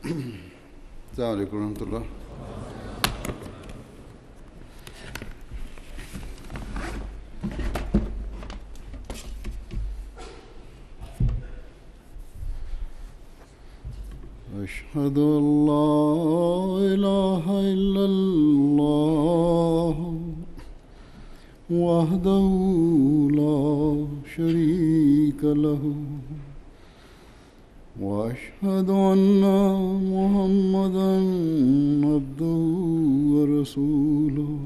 السلام عليكم ورحمة الله. أشهد أن لا إله إلا الله وحده لا شريك له وأشهد أن محمدا عبده ورسوله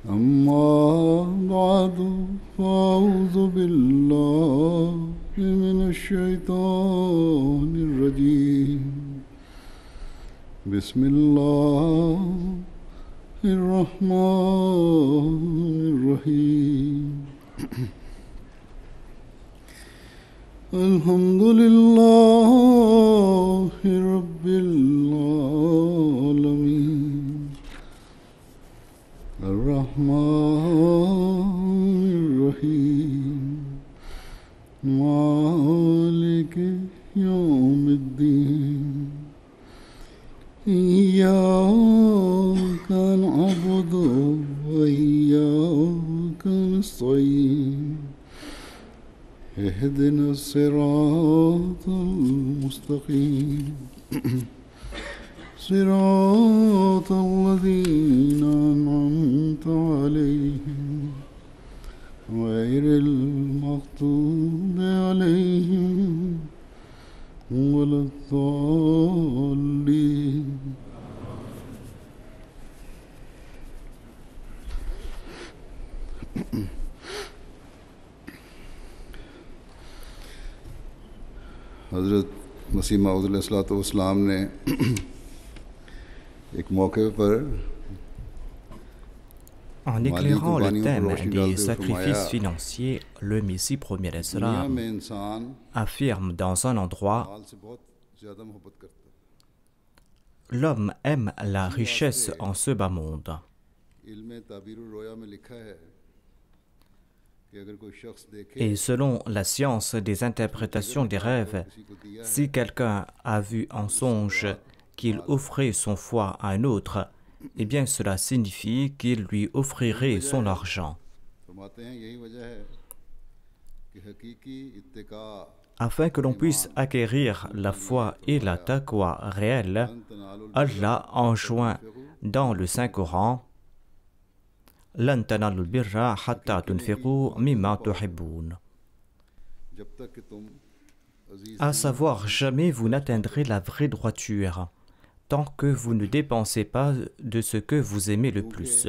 أما بعد فأعوذ بالله من الشيطان الرجيم بسم الله الرحمن الرحيم الحمد لله رب العالمين الرحمن الرحيم مالك يوم الدين إياك نعبد وإياك نستعين اهدنا الصراط المستقيم صراط الذين أنعمت عليهم غير المغضوب عليهم ولا الضالين. हज़रत मसीह मऊद अलैहिस्सलाम ने एक मौके पर En éclairant le thème des sacrifices financiers, le Messie premier d'Islam affirme dans un endroit: l'homme aime la richesse en ce bas monde. Et selon la science des interprétations des rêves, si quelqu'un a vu en songe qu'il offrait son foie à un autre, eh bien cela signifie qu'il lui offrirait son argent. Afin que l'on puisse acquérir la foi et la taqwa réelle, Allah enjoint dans le Saint-Coran: لن تنالوا البر حتى تنفقوا مما تحبون. À savoir, jamais vous n'atteindrez la vraie droiture tant que vous ne dépensez pas de ce que vous aimez le plus.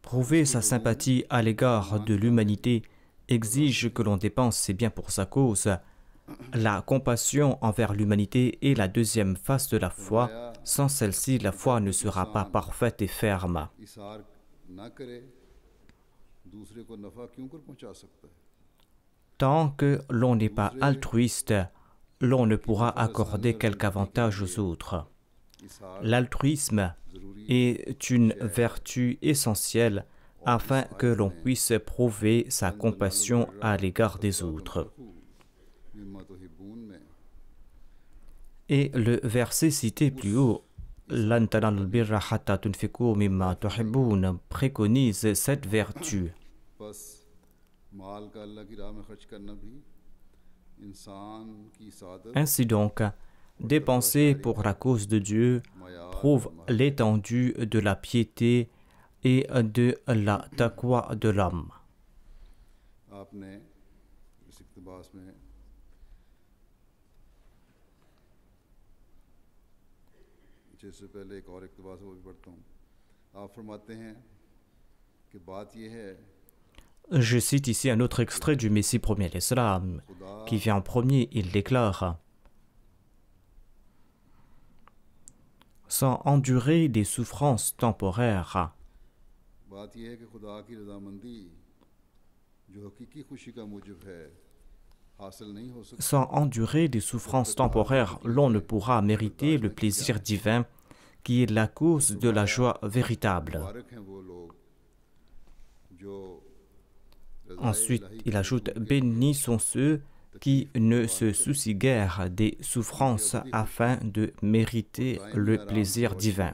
Prouver sa sympathie à l'égard de l'humanité exige que l'on dépense ses biens pour sa cause. La compassion envers l'humanité est la deuxième face de la foi. Sans celle-ci, la foi ne sera pas parfaite et ferme. Tant que l'on n'est pas altruiste, l'on ne pourra accorder quelque avantage aux autres. L'altruisme est une vertu essentielle afin que l'on puisse prouver sa compassion à l'égard des autres. Et le verset cité plus haut, لَن تَنَالُوا الْبِرَّ حَتَّى تُنْفِقُوا مِمَّا تُحِبُّونَ, préconise cette vertu. Ainsi donc, dépenser pour la cause de Dieu prouve l'étendue de la piété et de la taqwa de l'homme. Je cite ici un autre extrait du Messie premier d'Islam, qui vient en premier. Il déclare: sans endurer des souffrances temporaires, जो हकीकी खुशी का मूजिब है हासिल नहीं हो सकता। Sans endurer des souffrances temporaires, l'on ne pourra mériter le plaisir divin qui est la cause de la joie véritable. मुबारक हैं वो लोग जो Ensuite, il ajoute, bénis sont ceux qui ne se soucient guère des souffrances afin de mériter le plaisir divin.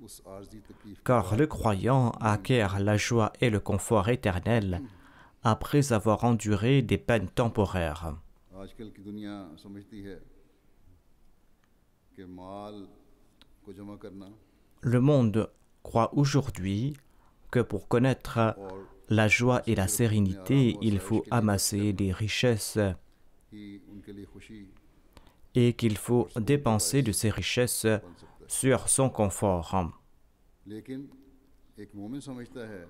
उस आर्जी तकलीफ Car le croyant acquiert la joie et le confort éternel après avoir enduré des peines temporaires. आजकल की दुनिया समझती है कि माल को जमा करना Le monde croit aujourd'hui que pour connaître la joie et la sérénité, il faut amasser des richesses ही उनके लिए खुशी et qu'il faut dépenser de ces richesses बन सकता है। sur son confort. लेकिन एक मोमिन समझता है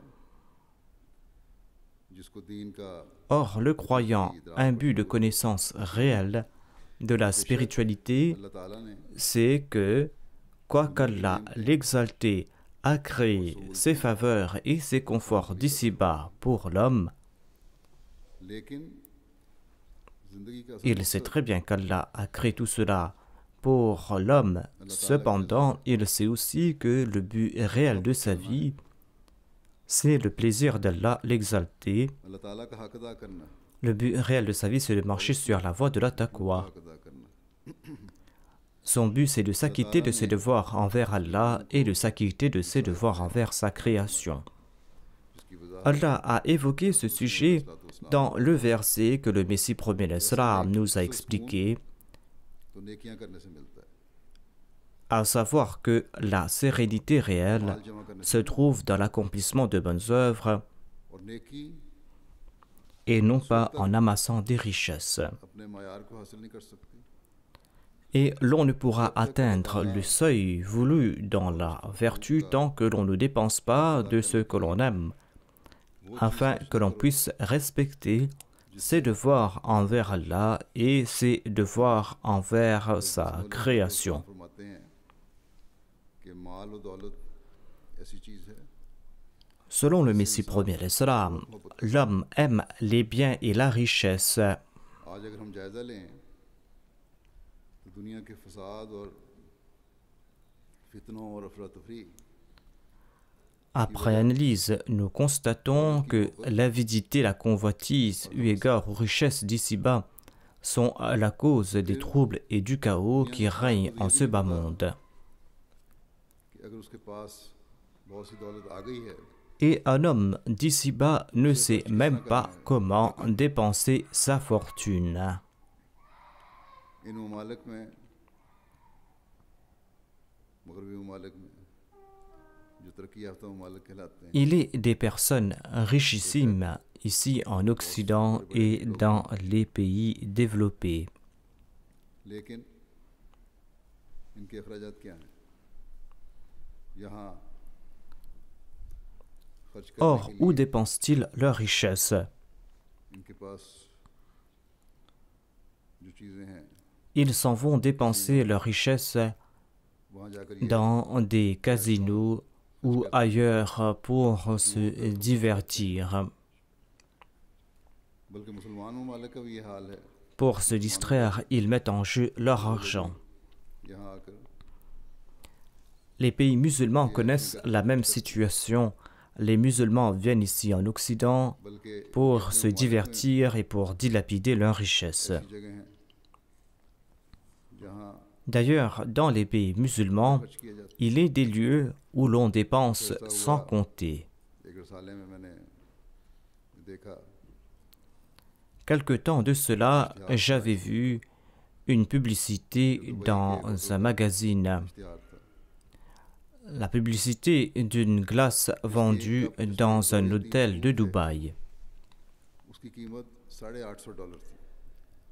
जिसको दीन का Or, le croyant, imbu de connaissances réelles de la spiritualité, अल्लाह ताला ने c'est que, quoiqu'Allah l'exalté a créé ses faveurs et ses conforts d'ici-bas pour l'homme, लेकिन जिंदगी का il sait très bien qu'Allah a créé tout cela pour l'homme. Cependant, il sait aussi que le but réel de sa vie, c'est le plaisir d'Allah l'exalté. अल्लाह ताला का हक अदा करना Le but réel de sa vie, c'est de marcher sur la voie de la taqwa. हक अदा करना Son but, c'est de s'acquitter de ses devoirs envers Allah et de s'acquitter de ses devoirs envers sa création. जिसकी वजह Allah a évoqué ce sujet dans le verset que le Messie premier l'Islam nous a expliqué, तो नेकियां करने से मिलता है। à savoir que la sérénité réelle माल जमा करने se trouve dans l'accomplissement de bonnes œuvres और नेकी et non pas en amassant des richesses. अपने मायार को हासिल नहीं कर सकती। Et l'on ne pourra atteindre le seuil voulu dans la vertu tant que l'on ne dépense pas de ce que l'on aime, afin que l'on puisse respecter ses devoirs envers Allah et ses devoirs envers sa création. फरमाते हैं कि माल और दौलत ऐसी चीज है Selon le Messie premier l'Islam, l'homme aime les biens et la richesse. आज अगर हम जायजा लें तो दुनिया के फसाद और फितनों और अफरा तफरी Après analyse, nous constatons que l'avidité, la convoitise, eu égard aux richesses d'ici-bas, sont à la cause des troubles et du chaos qui règnent en ce bas monde. कि अगर उसके पास बहुत सी दौलत आ गई है Et un homme d'ici-bas ne sait même pas comment dépenser sa fortune. इन ममालिक में मगरबी ममालिक में जो तरक्की याफ्ता ममालिक कहलाते हैं Il est des personnes richissimes ici en Occident et dans les pays développés. लेकिन इनके अखराजात क्या हैं यहाँ खर्च करने Or, के où लिए dépensent-ils leur richesse? इनके पास जो चीज़ें हैं Ils s'en vont dépenser leur richesse वहाँ जाकर ये dans des casinos ou ailleurs pour se divertir. बल्कि मुसलमान ममालिक का भी ये हाल है Pour se distraire, ils mettent en jeu leur argent. यहाँ आकर Les pays musulmans connaissent la même situation. Les musulmans viennent ici en Occident बल्कि pour se divertir et pour dilapider leurs richesses. ऐसी जगह हैं जहाँ D'ailleurs, dans les pays musulmans, खर्च किया जाता il est des lieux où l'on dépense sans compter. है। एक रसाले में मैंने देखा Quelque temps de cela, j'avais vu une publicité dans un magazine. इश्तिहार था La publicité d'une glace vendue dans un hôtel de Dubaï. उसकी कीमत $850 थी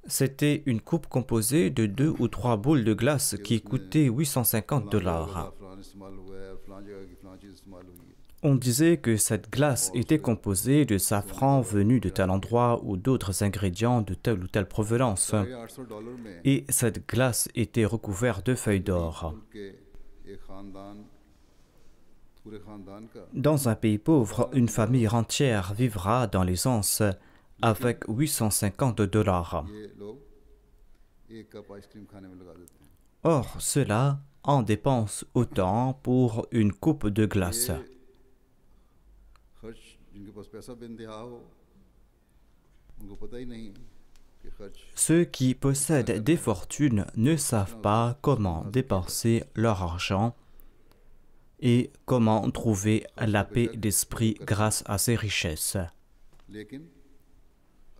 C'était une coupe composée de 2 ou 3 boules de glace qui coûtait $850. फलान इस्तेमाल हुआ है फलान जगह की फलान चीज़ इस्तेमाल हुई है On disait que cette glace était composée de safran venu de tel endroit ou d'autres ingrédients de telle ou telle provenance. $850 में Et cette glace était recouverte de feuilles d'or. मुल्क के एक ख़ानदान पूरे ख़ानदान का, Dans un pays pauvre, une famille entière vivra dans l'aisance avec 850 $. ये लोग एक कप आइसक्रीम खाने में लगा देते हैं। Or, cela en dépense autant pour une coupe de glace. ये खर्च जिनके पास पैसा बेइंतहा हो उनको पता ही नहीं कि खर्च Ceux qui possèdent des fortunes ne savent pas comment dépenser leur argent et comment trouver la paix d'esprit grâce à ces richesses. लेकिन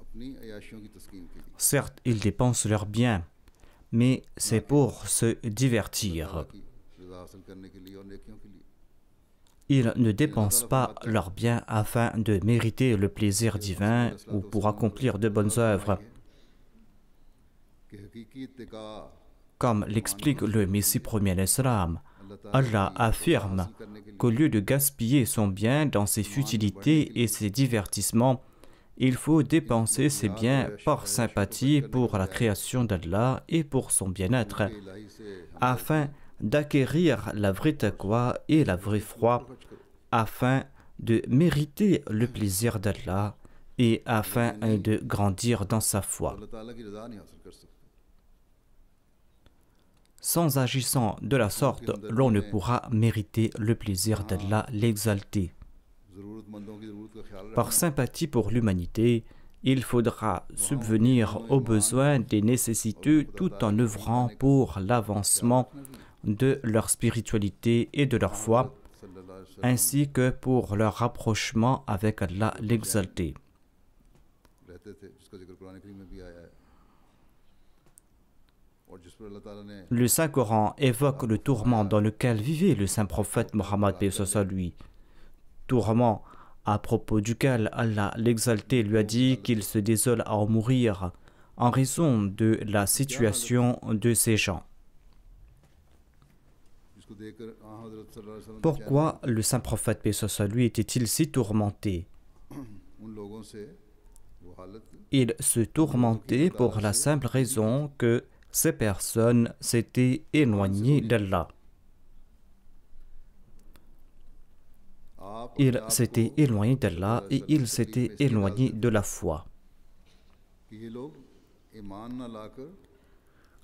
अपनी अयाशियों की तस्कीन के लिए Certes, ils dépensent leurs biens, mais c'est pour se divertir. अल्लाह की रज़ा हासिल करने के लिए और नेकियों के लिए। Ils ne dépensent pas leurs biens afin de mériter le plaisir divin ou pour accomplir de bonnes œuvres. कि हकीकी इत्तिका Comme l'explique le Messie premier l'Islam, Allah affirme qu'au lieu de gaspiller son bien dans ses futilités et ses divertissements, il faut dépenser ses biens par sympathie pour la création d'Allah et pour son bien-être, इलाही से afin d'acquérir la vraie taqwa et la vraie foi, afin de mériter le plaisir d'Allah et afin de grandir dans sa foi. अल्लाह ताला की रज़ा नहीं हासिल कर सकते। Sans agissant de la sorte, l'on ne pourra mériter le plaisir d'Allah l'exalté. ज़रूरतमंदों की ज़रूरत का ख्याल Par sympathie pour l'humanité, il faudra subvenir aux besoins des nécessiteux tout en œuvrant pour l'avancement de leur spiritualité et de leur foi, सल्लल्लाहु अलैहि वसल्लम ainsi que pour leur rapprochement avec Allah l'exalté. रहते थे जिसका जिक्र कुरान करीम में भी आया है और जिस पर अल्लाह ताला ने Le Saint-Coran évoque le tourment dans lequel vivait le saint prophète Mohammed paix soit sur lui. Tourment à propos duquel Allah l'exalté lui a dit qu'il se désole à en mourir en raison de la situation de ces gens. जिसको देखकर हज़रत सल्लल्लाहु अलैहि वसल्लम Pourquoi le saint prophète paix soit sur lui était-il si tourmenté? उन लोगों से वो हालत Il se tourmentait pour la simple raison que ces personnes s'étaient éloignées d'Allah. आप Ils s'étaient éloignés d'Allah et ils s'étaient éloignés de la foi. कि ये लोग ईमान न लाकर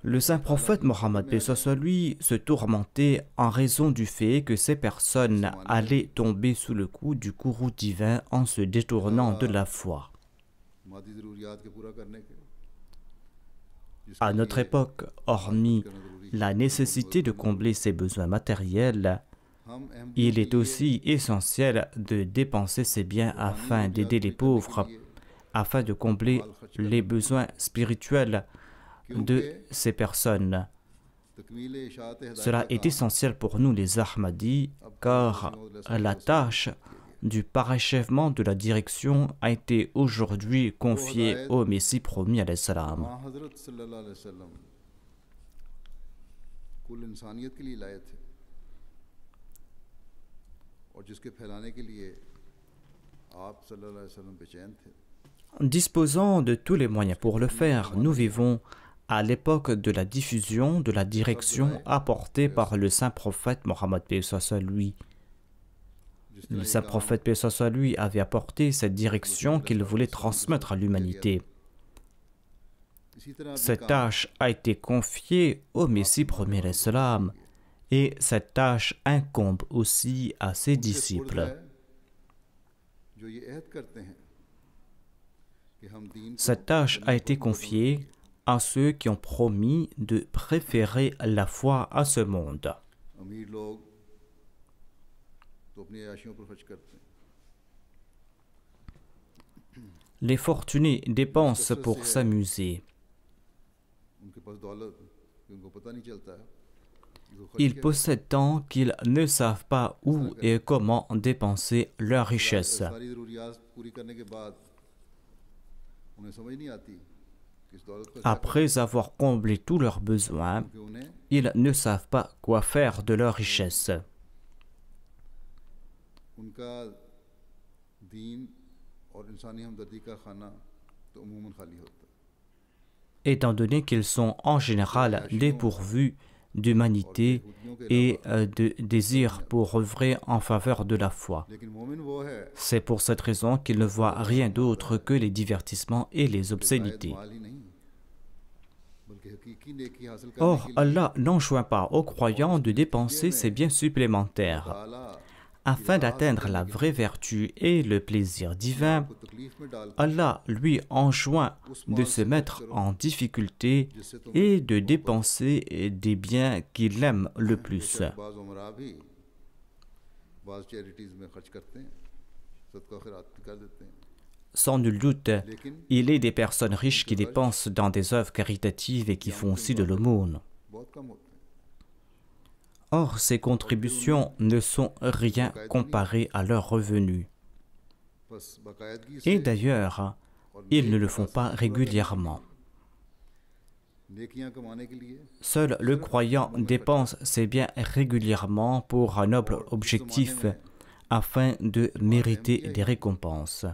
Le saint prophète Mohammed paix soit sur lui se tourmentait en raison du fait que ces personnes allaient tomber sous le coup du courroux divin en se détournant de la foi. मादी ज़रूरियात के पूरा करने के À notre époque, hormis la nécessité de combler ses besoins matériels, हम अहम il est aussi essentiel de dépenser ses biens afin d'aider les pauvres, afin de combler les besoins spirituels de ces personnes. तकमील इशाअत हिदायत Cela est essentiel pour nous les Ahmadis, car la tâche du parachèvement de la direction a été aujourd'hui confiée au Messie promis alayhi salam. हाँ हज़रत सल्लल्लाहु अलैहि वसल्लम कुल इंसानियत के लिए लाए थे और जिसके फैलाने के लिए आप सल्लल्लाहु अलैहि वसल्लम बेचैन थे। Disposant de tous les moyens pour le faire, nous vivons à l'époque de la diffusion de la direction apportée par le saint prophète Mohammed paix soit sur lui. Le saint prophète paix soit sur lui avait apporté cette direction qu'il voulait transmettre à l'humanité. इसी तरह Cette tâche a été confiée au Messie premier alayhi salam et cette tâche incombe aussi à ses disciples. जो ये अहद करते हैं कि हम दीन Cette tâche a été confiée à ceux qui ont promis de préférer la foi à ce monde. अमीर लोग तो अपनी आशियों पर खर्च करते हैं। Les fortunés dépensent pour s'amuser. उनके पास दौलत उनको पता नहीं चलता है कि वो खर्च Ils क्या possèdent tant qu'ils ne savent pas où et comment dépenser leur richesse. सारी ज़रूरियात पूरी करने के बाद उन्हें समझ नहीं आती कि इस दौलत का क्या Après avoir comblé tous leurs besoins, कि उन्हें ils ne savent pas quoi faire de leur richesse. उनका दीन और इंसानी हमदर्दी का खाना तो अमूमन खाली होता है। Étant donné qu'ils sont en général dépourvus d'humanité et de désir pour œuvrer en faveur de la foi. लेकिन मोमिन वो है C'est pour cette raison qu'il ne voit rien d'autre que les divertissements et les शायद obscénités. माल ही नहीं बल्कि हकीकी नेकी हासिल करने Or, के लिए Allah n'enjoint pas aux croyants de dépenser ses biens supplémentaires. ताला Afin d'atteindre la vraie vertu et le plaisir divin, को तकलीफ में डाल Allah lui enjoint de se mettre en difficulté et de dépenser des biens qu'il aime le plus. बाज उमरा भी बाज चैरिटीज में खर्च करते हैं सदका खैरात भी कर देते हैं Sans nul doute, लेकिन il est des personnes riches qui dépensent dans des œuvres caritatives et qui font aussi de l'aumône. बहुत कम होते हैं Or, ces contributions ne sont rien comparées à leurs revenus. बस बाकायदगी Et से d'ailleurs, ils ne le font pas régulièrement. नेकियां कमाने के लिए Seul le croyant dépense ses biens régulièrement pour un noble objectif afin de mériter des récompenses.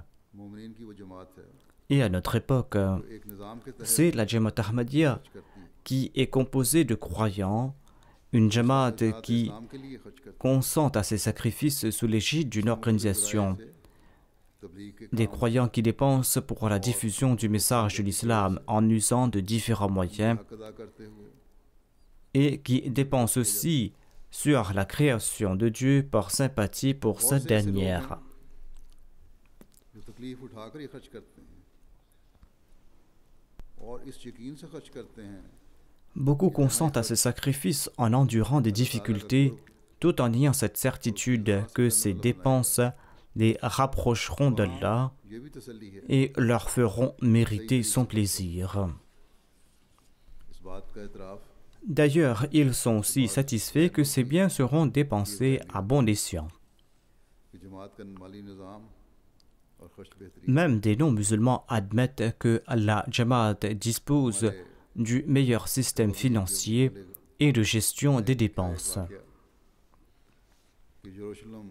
मोमिनीन की वो जमात है Et à notre époque, जो एक निज़ाम के तहत c'est la Jamaat Ahmadiyya खर्च करती है qui est composée de croyants, une Jamaat qui इस्लाम के लिए खर्च करती consent à ses sacrifices sous l'égide d'une organisation, है तबलीग के des croyants qui dépensent pour la diffusion du message de l'islam en usant de différents moyens हक अदा करते हुए et qui dépensent aussi sur la création de Dieu par sympathie pour cette dernière. जो तकलीफ उठाकर ये खर्च करते हैं और इस यकीन से खर्च करते हैं Beaucoup consentent à ces sacrifices en endurant des difficultés, tout en ayant cette certitude que ces dépenses les rapprocheront d'Allah ये भी तसल्ली है et leur feront mériter son plaisir. इस बात का एतराफ़ D'ailleurs, ils sont aussi satisfaits que ces biens seront dépensés à bon escient. कि जमात का माली निज़ाम और खर्च बेहतरीन Même des non-musulmans admettent que la Jamaat dispose du meilleur système financier et de gestion des dépenses. कि यरूशलेम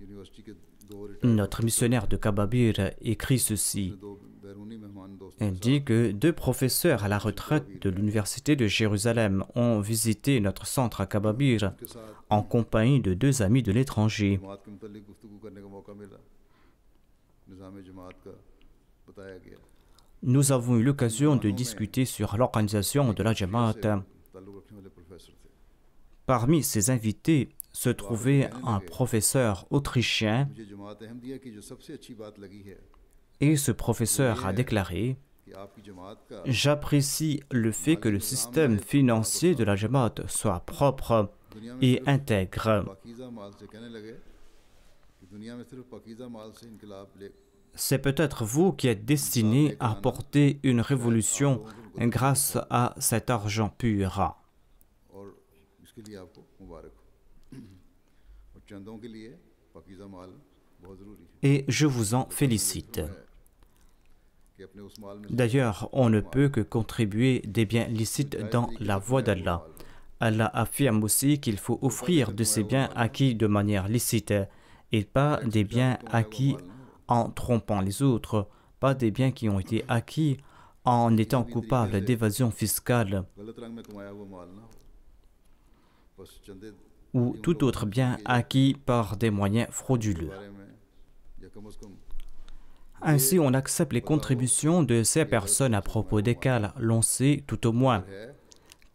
यूनिवर्सिटी के दो Notre missionnaire de Kababir écrit ceci. दो बैरूनी मेहमान दोस्त Il dit que 2 professeurs à la retraite de l'université de Jérusalem ont visité notre centre à Kababir के साथ en compagnie de 2 amis de l'étranger. जमात के मुतालिक गुफ्तगू करने का मौका मिला निज़ाम जमात का बताया गया Nous avons eu l'occasion de discuter sur l'organisation de la Jamaat. ताल्लुक़ रखने वाले प्रोफेसर थे Parmi ces invités se trouvait un professeur autrichien मुझे जमात अहमदिया की जो सबसे अच्छी बात लगी है et ce professeur a déclaré कि आपकी जमात का « J'apprécie le fait que le système financier de la Jamaat soit propre दुनिया में et intègre. पाकीज़ा माल से कहने लगे कि दुनिया में सिर्फ पाकीज़ा माल से इनकलाब ले C'est peut-être vous qui êtes destiné à porter une révolution grâce à cet argent pur. और इसके लिए आपको मुबारक हो और चंदों के लिए पाकीज़ा माल बहुत ज़रूरी है Et je vous en félicite. कि अपने उस माल में D'ailleurs, on ne peut que contribuer des biens licites dans la voie d'Allah. Allah affirme aussi qu'il faut offrir de ces biens acquis de manière licite et pas des biens acquis en trompant les autres, pas des biens qui ont été acquis en étant coupables d'évasion fiscale गलत रंग में कमाया हुआ माल ना हो बस चंदे ou tout autre bien acquis par des moyens frauduleux. बारे में या कम से कम Ainsi, on accepte les contributions de ces personnes à propos desquelles l'on sait tout au moins है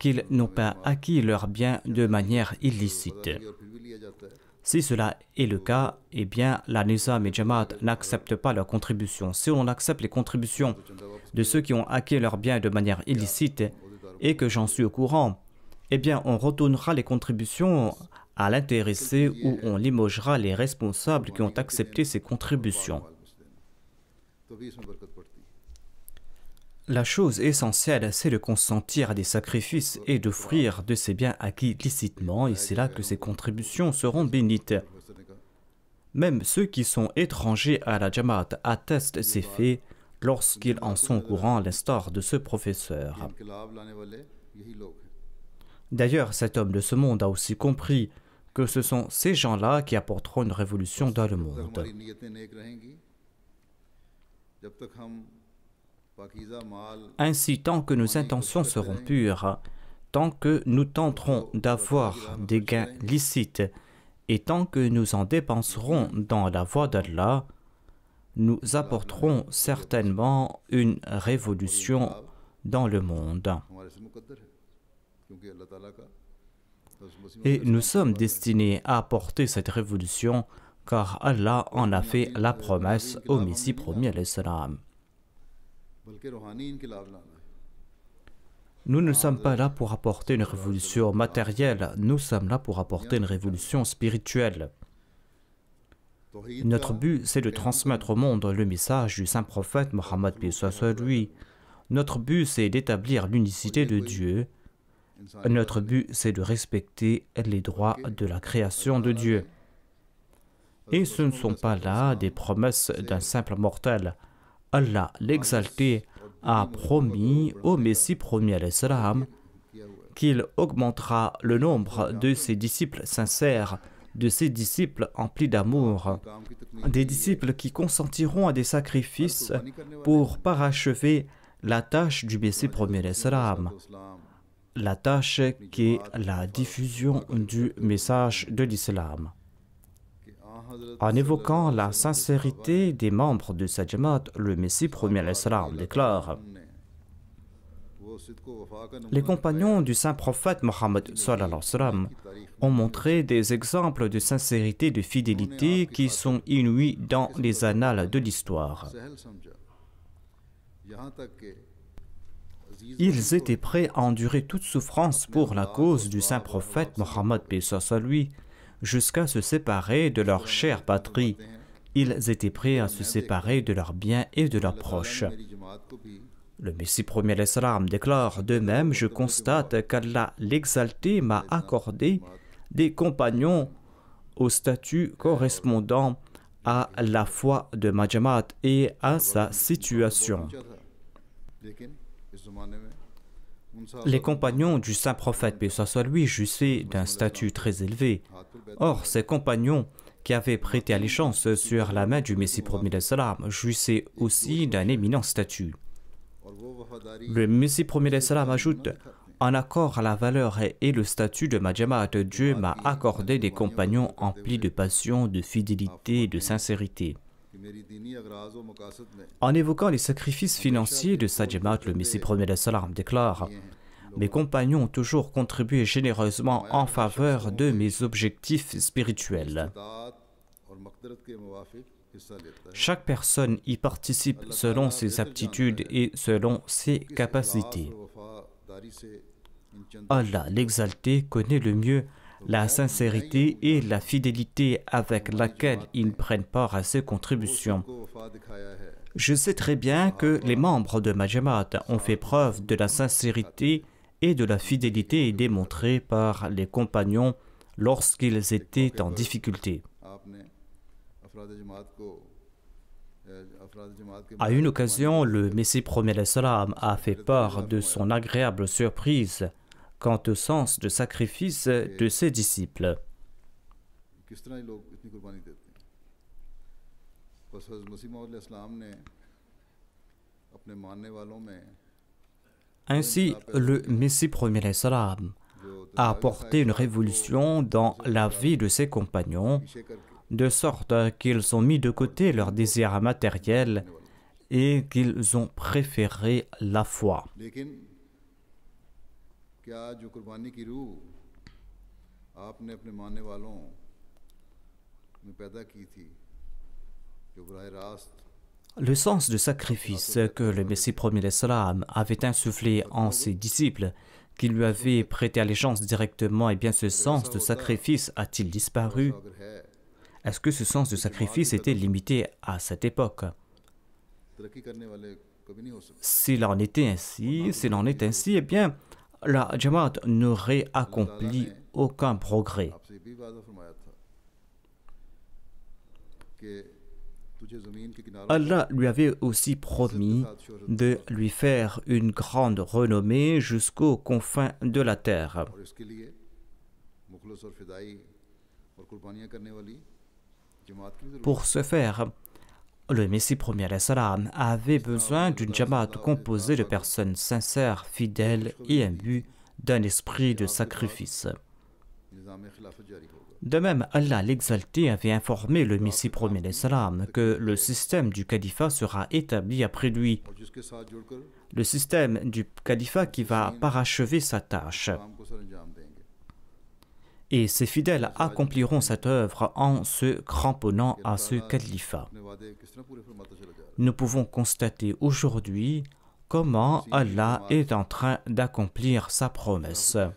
qu'ils n'ont pas acquis leurs biens de manière illicite. और फिर भी लिया जाता है Si cela est le cas, eh bien, la Nizam et Jamaat n'acceptent pas leurs contributions. Si on accepte les contributions de ceux qui ont acquis leurs biens de manière illicite et que j'en suis au courant, eh bien, on retournera les contributions à l'intéressé ou on limogera les responsables qui ont accepté ces contributions. तो भी इसमें बरकत पड़ती है La chose essentielle, c'est de consentir à des sacrifices et d'offrir de ces biens acquis licitement, et c'est là que ces contributions seront bénites. Professor ने कहा Même ceux qui sont étrangers à la Jamaat attestent ces faits lorsqu'ils en sont au courant, à l'instar de ce professeur. इनकलाब लाने वाले यही लोग हैं D'ailleurs, cet homme de ce monde a aussi compris que ce sont ces gens-là qui apporteront une révolution dans le जब तक monde. हमारी नीयतें नेक रहेंगी जब तक हम पाकीज़ा माल Ainsi, tant que nos intentions seront pures, tant que nous tenterons d'avoir des gains licites et tant que nous en dépenserons dans la voie d'Allah, nous apporterons certainement une révolution dans le monde. Et nous sommes destinés à apporter cette révolution car Allah en a fait la promesse au Messie promis alayhi salam. Nous ne sommes pas là pour apporter une révolution matérielle, nous sommes là pour apporter une révolution spirituelle. Notre but, c'est de transmettre au monde le message du saint prophète Mohammed paix soit lui. Notre but, c'est d'établir l'unicité de Dieu. Notre but, c'est de respecter les droits de la création de Dieu. Et ce ne sont pas là des promesses d'un simple mortel. Allah, l'exalté, a promis au Messie promis alayhi salam qu'il augmentera le nombre de ses disciples sincères, de ses disciples emplis d'amour, des disciples qui consentiront à des sacrifices pour parachever la tâche du Messie promis alayhi salam, la tâche qui est la diffusion du message de l'islam. En évoquant la sincérité des membres de sa Jamaat, le Messie promis alayhi salam déclare: les compagnons du saint prophète Mohammed sallallahu alayhi wa sallam ont montré des exemples de sincérité et de fidélité qui sont inouïs dans les annales de l'histoire. Ils étaient prêts à endurer toute souffrance pour la cause du saint prophète Mohammed paix soit lui, jusqu'à se séparer de leur chère patrie. Ils étaient prêts à se séparer de leurs biens et de leurs proches. Le Messie promis alayhi salam déclare: de même, je constate qu'Allah l'exalté m'a accordé des compagnons au statut correspondant à la foi de ma Jamaat et à sa situation. Les compagnons du saint prophète paix soit lui jouissaient d'un statut très élevé. Or, ces compagnons qui avaient prêté allégeance sur la main du Messie promis alayhi salam jouissaient aussi d'un éminent statut. Le Messie promis alayhi salam ajoute: en accord à la valeur et le statut de ma Jamaat, Dieu m'a accordé des compagnons emplis de passion, de fidélité et de sincérité. En évoquant les sacrifices financiers de sa Jamaat, le Messie promis alayhi salam déclare: mes compagnons ont toujours contribué généreusement en faveur de mes objectifs spirituels. Chaque personne y participe selon ses aptitudes et selon ses capacités. Allah l'exalté connaît le mieux la sincérité et la fidélité avec laquelle ils prennent part à ces contributions. Je sais très bien que les membres de ma Jamaat ont fait preuve de la sincérité et de la fidélité démontrée par les compagnons lorsqu'ils étaient en difficulté. À une occasion, le Messie promis alayhi salam a fait part de son agréable surprise quant au sens de sacrifice de ses disciples. Ainsi, le Messie promis alayhi salam a apporté une révolution dans la vie de ses compagnons, de sorte qu'ils ont mis de côté leurs désirs matériels et qu'ils ont préféré la foi. Le sens de sacrifice que le Messie promis alayhi salam avait insufflé en ses disciples, qui lui avaient prêté allégeance directement, et bien ce sens de sacrifice a-t-il disparu? Est-ce que ce sens de sacrifice était limité à cette époque? S'il en était ainsi, eh bien, la Jamaat n'aurait accompli aucun progrès. Allah lui avait aussi promis de lui faire une grande renommée jusqu'aux confins de la terre. Pour ce faire, le Messie promis alayhi salam avait besoin d'une Jamaat composée de personnes sincères, fidèles et imbues d'un esprit de sacrifice. निज़ाम खिलाफत जारी होगा De même, Allah l'exalté avait informé le Messie premier salam que le système du califat sera établi après lui, और जिसके साथ जुड़कर le système du califat qui va parachever sa tâche. काम को सरअंजाम देंगे Et ses fidèles accompliront cette œuvre en se cramponnant à ce califat. अपने वादे किस तरह पूरे फरमाता चला जा रहा Nous pouvons constater aujourd'hui comment Allah est en train d'accomplir sa promesse. है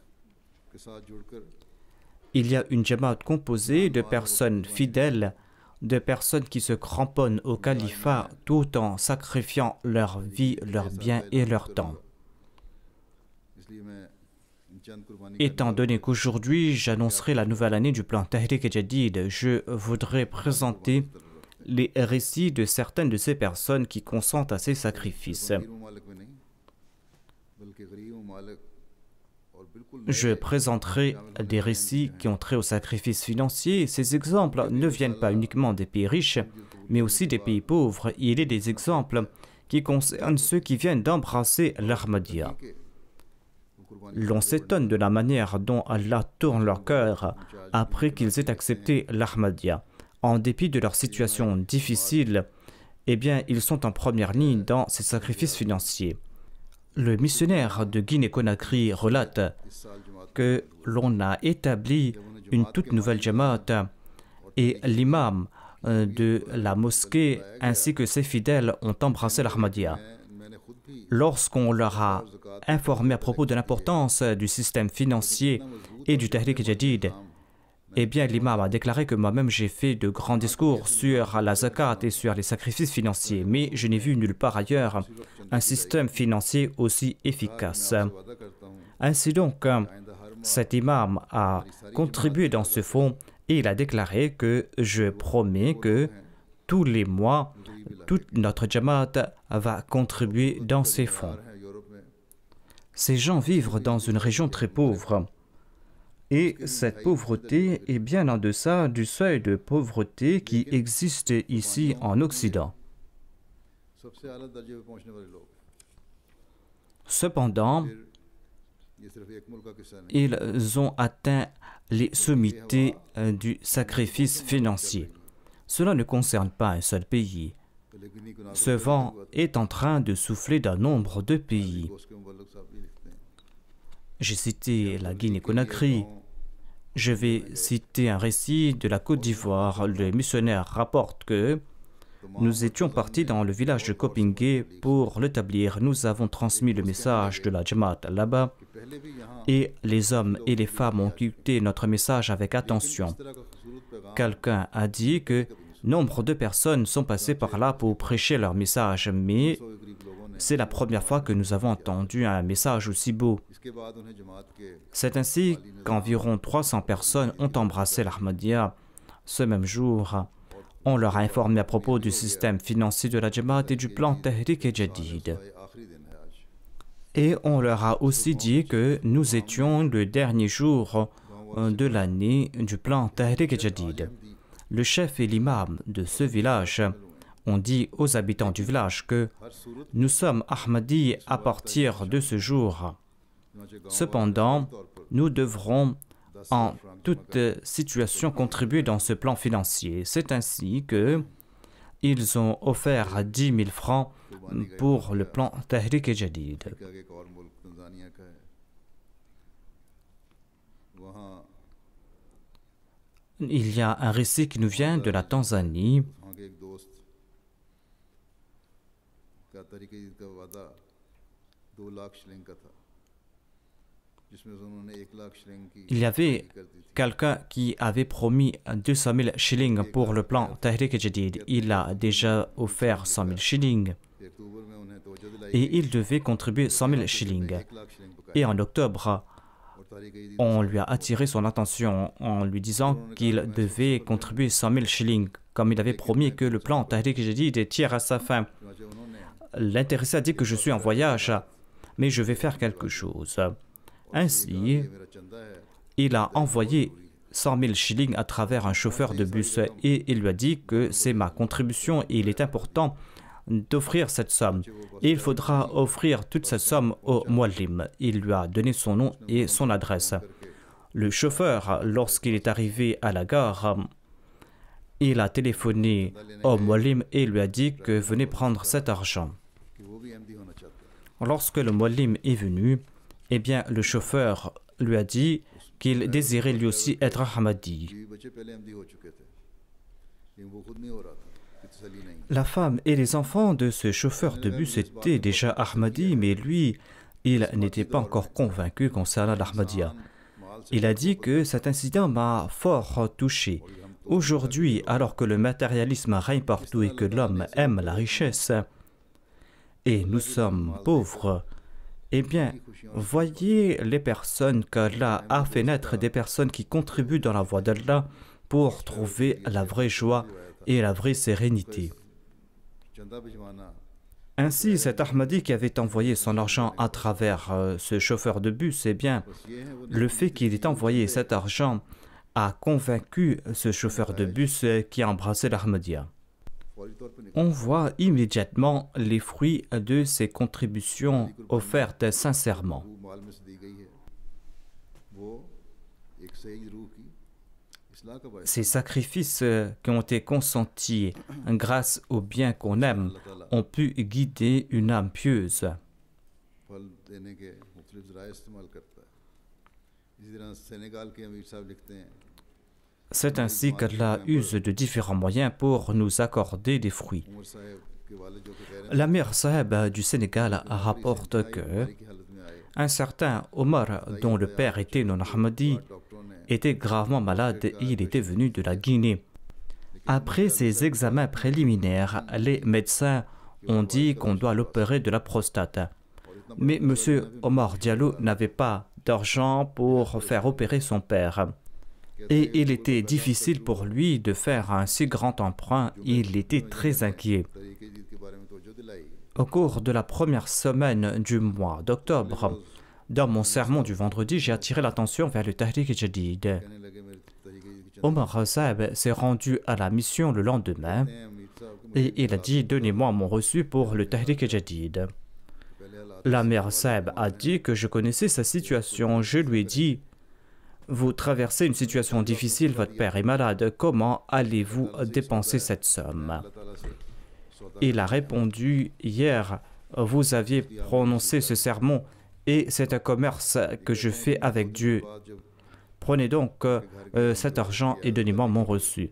के साथ जुड़कर Il y a une jamaat composée de personnes fidèles, de personnes qui se cramponnent au califat tout en sacrifiant leur vie, leurs biens et leur temps. इसलिए मैं इन चंद कुर्बानी Étant donné qu'aujourd'hui j'annoncerai la nouvelle année du plan Tahrik Jadid, je voudrais présenter les récits de certaines de ces personnes qui consentent à ces sacrifices. गरीब मालिक में नहीं बल्कि गरीब मालिक और बिल्कुल Je présenterai des récits qui ont trait au sacrifice financier. Ces exemples ne viennent pas uniquement des pays riches, mais aussi des pays pauvres. Il y a des exemples qui concernent ceux qui viennent d'embrasser l'Ahmadiyya. L'on s'étonne de la manière dont Allah tourne leur cœur après qu'ils aient accepté l'Ahmadiyya. En dépit de leur situation difficile, eh bien, ils sont en première ligne dans ces sacrifices financiers. Le missionnaire de Guinée-Conakry relate que l'on a établi une toute nouvelle jamaat et l'imam de la mosquée ainsi que ses fidèles ont embrassé l'Ahmadiyya. मैंने खुद भी Lorsqu'on leur a informé à propos de l'importance du système financier et du Tahrik Jadid, eh bien l'imam a déclaré que moi-même j'ai fait de grands discours sur la zakat et sur les sacrifices financiers, mais je n'ai vu nulle part ailleurs un système financier aussi efficace. वादा करता हूँ Ainsi donc, cet imam a contribué dans ce fonds et il a déclaré que je promets que tous les mois, toute notre jamaat va contribuer dans ces fonds. है यूरोप में Ces gens vivent dans une région très pauvre. Et cette pauvreté est bien en deçà du seuil de pauvreté qui existe ici en Occident. सबसे आला दर्जे पे पहुंचने वाले लोग Cependant, फिर ये सिर्फ एक मुल्क का किस्सा नहीं ils ont atteint les sommités du sacrifice financier. Cela ne concerne pas un seul pays. लेकिन इनको Ce vent est en train de souffler dans nombre de pays. उसके मुबल्लिग साहब भी लिखते हैं J'ai cité la Guinée-Conakry. Je vais citer un récit de la Côte d'Ivoire. Le missionnaire rapporte que nous étions partis dans le village de Kopingé pour l'établir. Nous avons transmis le message de la Jamaat là-bas कि पहले भी यहाँ et les hommes et les femmes ont écouté notre message avec attention. इस तरह का खूबसूरत पैगाम Quelqu'un a dit que nombre de personnes sont passées par là pour prêcher leur message, mais सौ गरीब लोगों ने c'est la première fois que nous avons entendu un message aussi beau. इसके बाद उन्हें जमात के C'est ainsi qu'environ 300 personnes ont embrassé l'Ahmadiyya. Ce même jour, on leur a informé à propos du système financier de la Jamaat et du plan Tahrik Jadid. ये आखिरी दिन है आज Et on leur a aussi dit que nous étions le dernier jour de l'année du plan Tahrik Jadid. Le chef et l'imam de ce village ont dit aux habitants du village que her Surat nous sommes Ahmadis à partir de ce jour. चुनाचे गाँव Cependant, nous devrons en toute situation contribuer dans ce plan financier. C'est ainsi que ils ont offert 10 000 francs pour le plan Tahrik Jadid. का एक और मुल्क तंजानिया का है वहाँ Il y a un récit qui nous vient de la Tanzanie. वहाँ के एक दोस्त का तरीके का वादा 2 लाख शिलिंग का था जिसमें से उन्होंने 1 लाख शिलिंग की Il y avait कर दी थी quelqu'un qui avait promis 200 000 shillings pour le plan Tahrik Jadid. Il a déjà offert 100 000 shillings फिर अक्टूबर में उन्हें तवज्जो दिलाई et il devait contribuer 100 000 shillings. 1 लाख शिलिंग बकाया Et en octobre, और तारीख Eid on lui a attiré son attention en lui disant qu'il devait contribuer 100 000 shillings, comme il avait promis que le plan Tahrik Jadid tire à sa fin. चुनाचे उन्होंने L'intéressé a dit que je suis en voyage, mais je vais faire quelque chose. Ainsi, ये मेरा चंदा है il a envoyé 100 000 shillings à travers un chauffeur de bus et il lui a dit que c'est ma contribution et il est important d'offrir cette somme. Et il faudra offrir toute cette somme au muallim. Il lui a donné son nom et son adresse. Le chauffeur, lorsqu'il est arrivé à la gare, il a téléphoné au muallim et lui a dit que venez prendre cet argent. Lorsque le muallim est venu, eh bien, le chauffeur lui a dit qu'il désirait lui aussi être Ahmadi. La femme et les enfants de ce chauffeur de bus étaient déjà Ahmadi, mais lui, il n'était pas encore convaincu concernant l'Ahmadiyya. Il a dit que cet incident m'a fort touché. Aujourd'hui, alors que le matérialisme règne partout et que l'homme aime la richesse, et nous sommes pauvres, eh bien, voyez les personnes qu'Allah a fait naître, des personnes qui contribuent dans la voie d'Allah pour trouver la vraie joie et la vraie sérénité. Ainsi, cet Ahmadi qui avait envoyé son argent à travers ce chauffeur de bus, eh bien, le fait qu'il ait envoyé cet argent a convaincu ce chauffeur de bus qui a embrassé l'Ahmadiyya. On voit immédiatement les fruits de ces contributions offertes sincèrement. Ces sacrifices qui ont été consentis grâce au bien qu'on aime ont pu guider une âme pieuse. C'est ainsi qu'Allah use de différents moyens pour nous accorder des fruits. L'Amir Saheb du Sénégal rapporte que un certain Omar, dont le père était non-Ahmadi, était gravement malade et il était venu de la Guinée. Après ses examens préliminaires, les médecins ont dit qu'on doit l'opérer de la prostate. Mais M. Omar Diallo n'avait pas d'argent pour faire opérer son père. Et il était difficile pour lui de faire un si grand emprunt, il était très inquiet. Au cours de la première semaine du mois d'octobre, dans mon sermon du vendredi, j'ai attiré l'attention vers le Tahrik Jadid. Omar Saheb s'est rendu à la mission le lendemain et il a dit « Donnez-moi mon reçu pour le Tahrik Jadid ». L'Amir Saheb a dit que je connaissais sa situation. Je lui ai dit « Vous traversez une situation difficile, votre père est malade, comment allez-vous dépenser cette somme ?» Il a répondu « Hier, vous aviez prononcé ce sermon et c'est un commerce que je fais avec Dieu. Prenez donc cet argent et donnez-moi mon reçu. »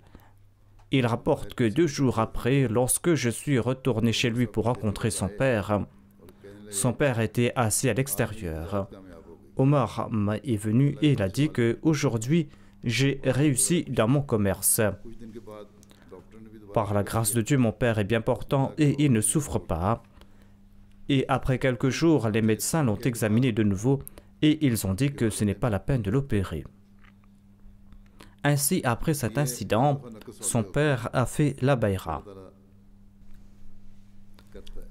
Il rapporte que 2 jours après, lorsque je suis retourné chez lui pour rencontrer son père était assis à l'extérieur. Omar est venu et il a dit que aujourd'hui j'ai réussi dans mon commerce. Par la grâce de Dieu, mon père est bien portant et il ne souffre pas. Et après quelques jours, les médecins l'ont examiné de nouveau et ils ont dit que ce n'est pas la peine de l'opérer. Ainsi, après cet incident, son père a fait la bayra.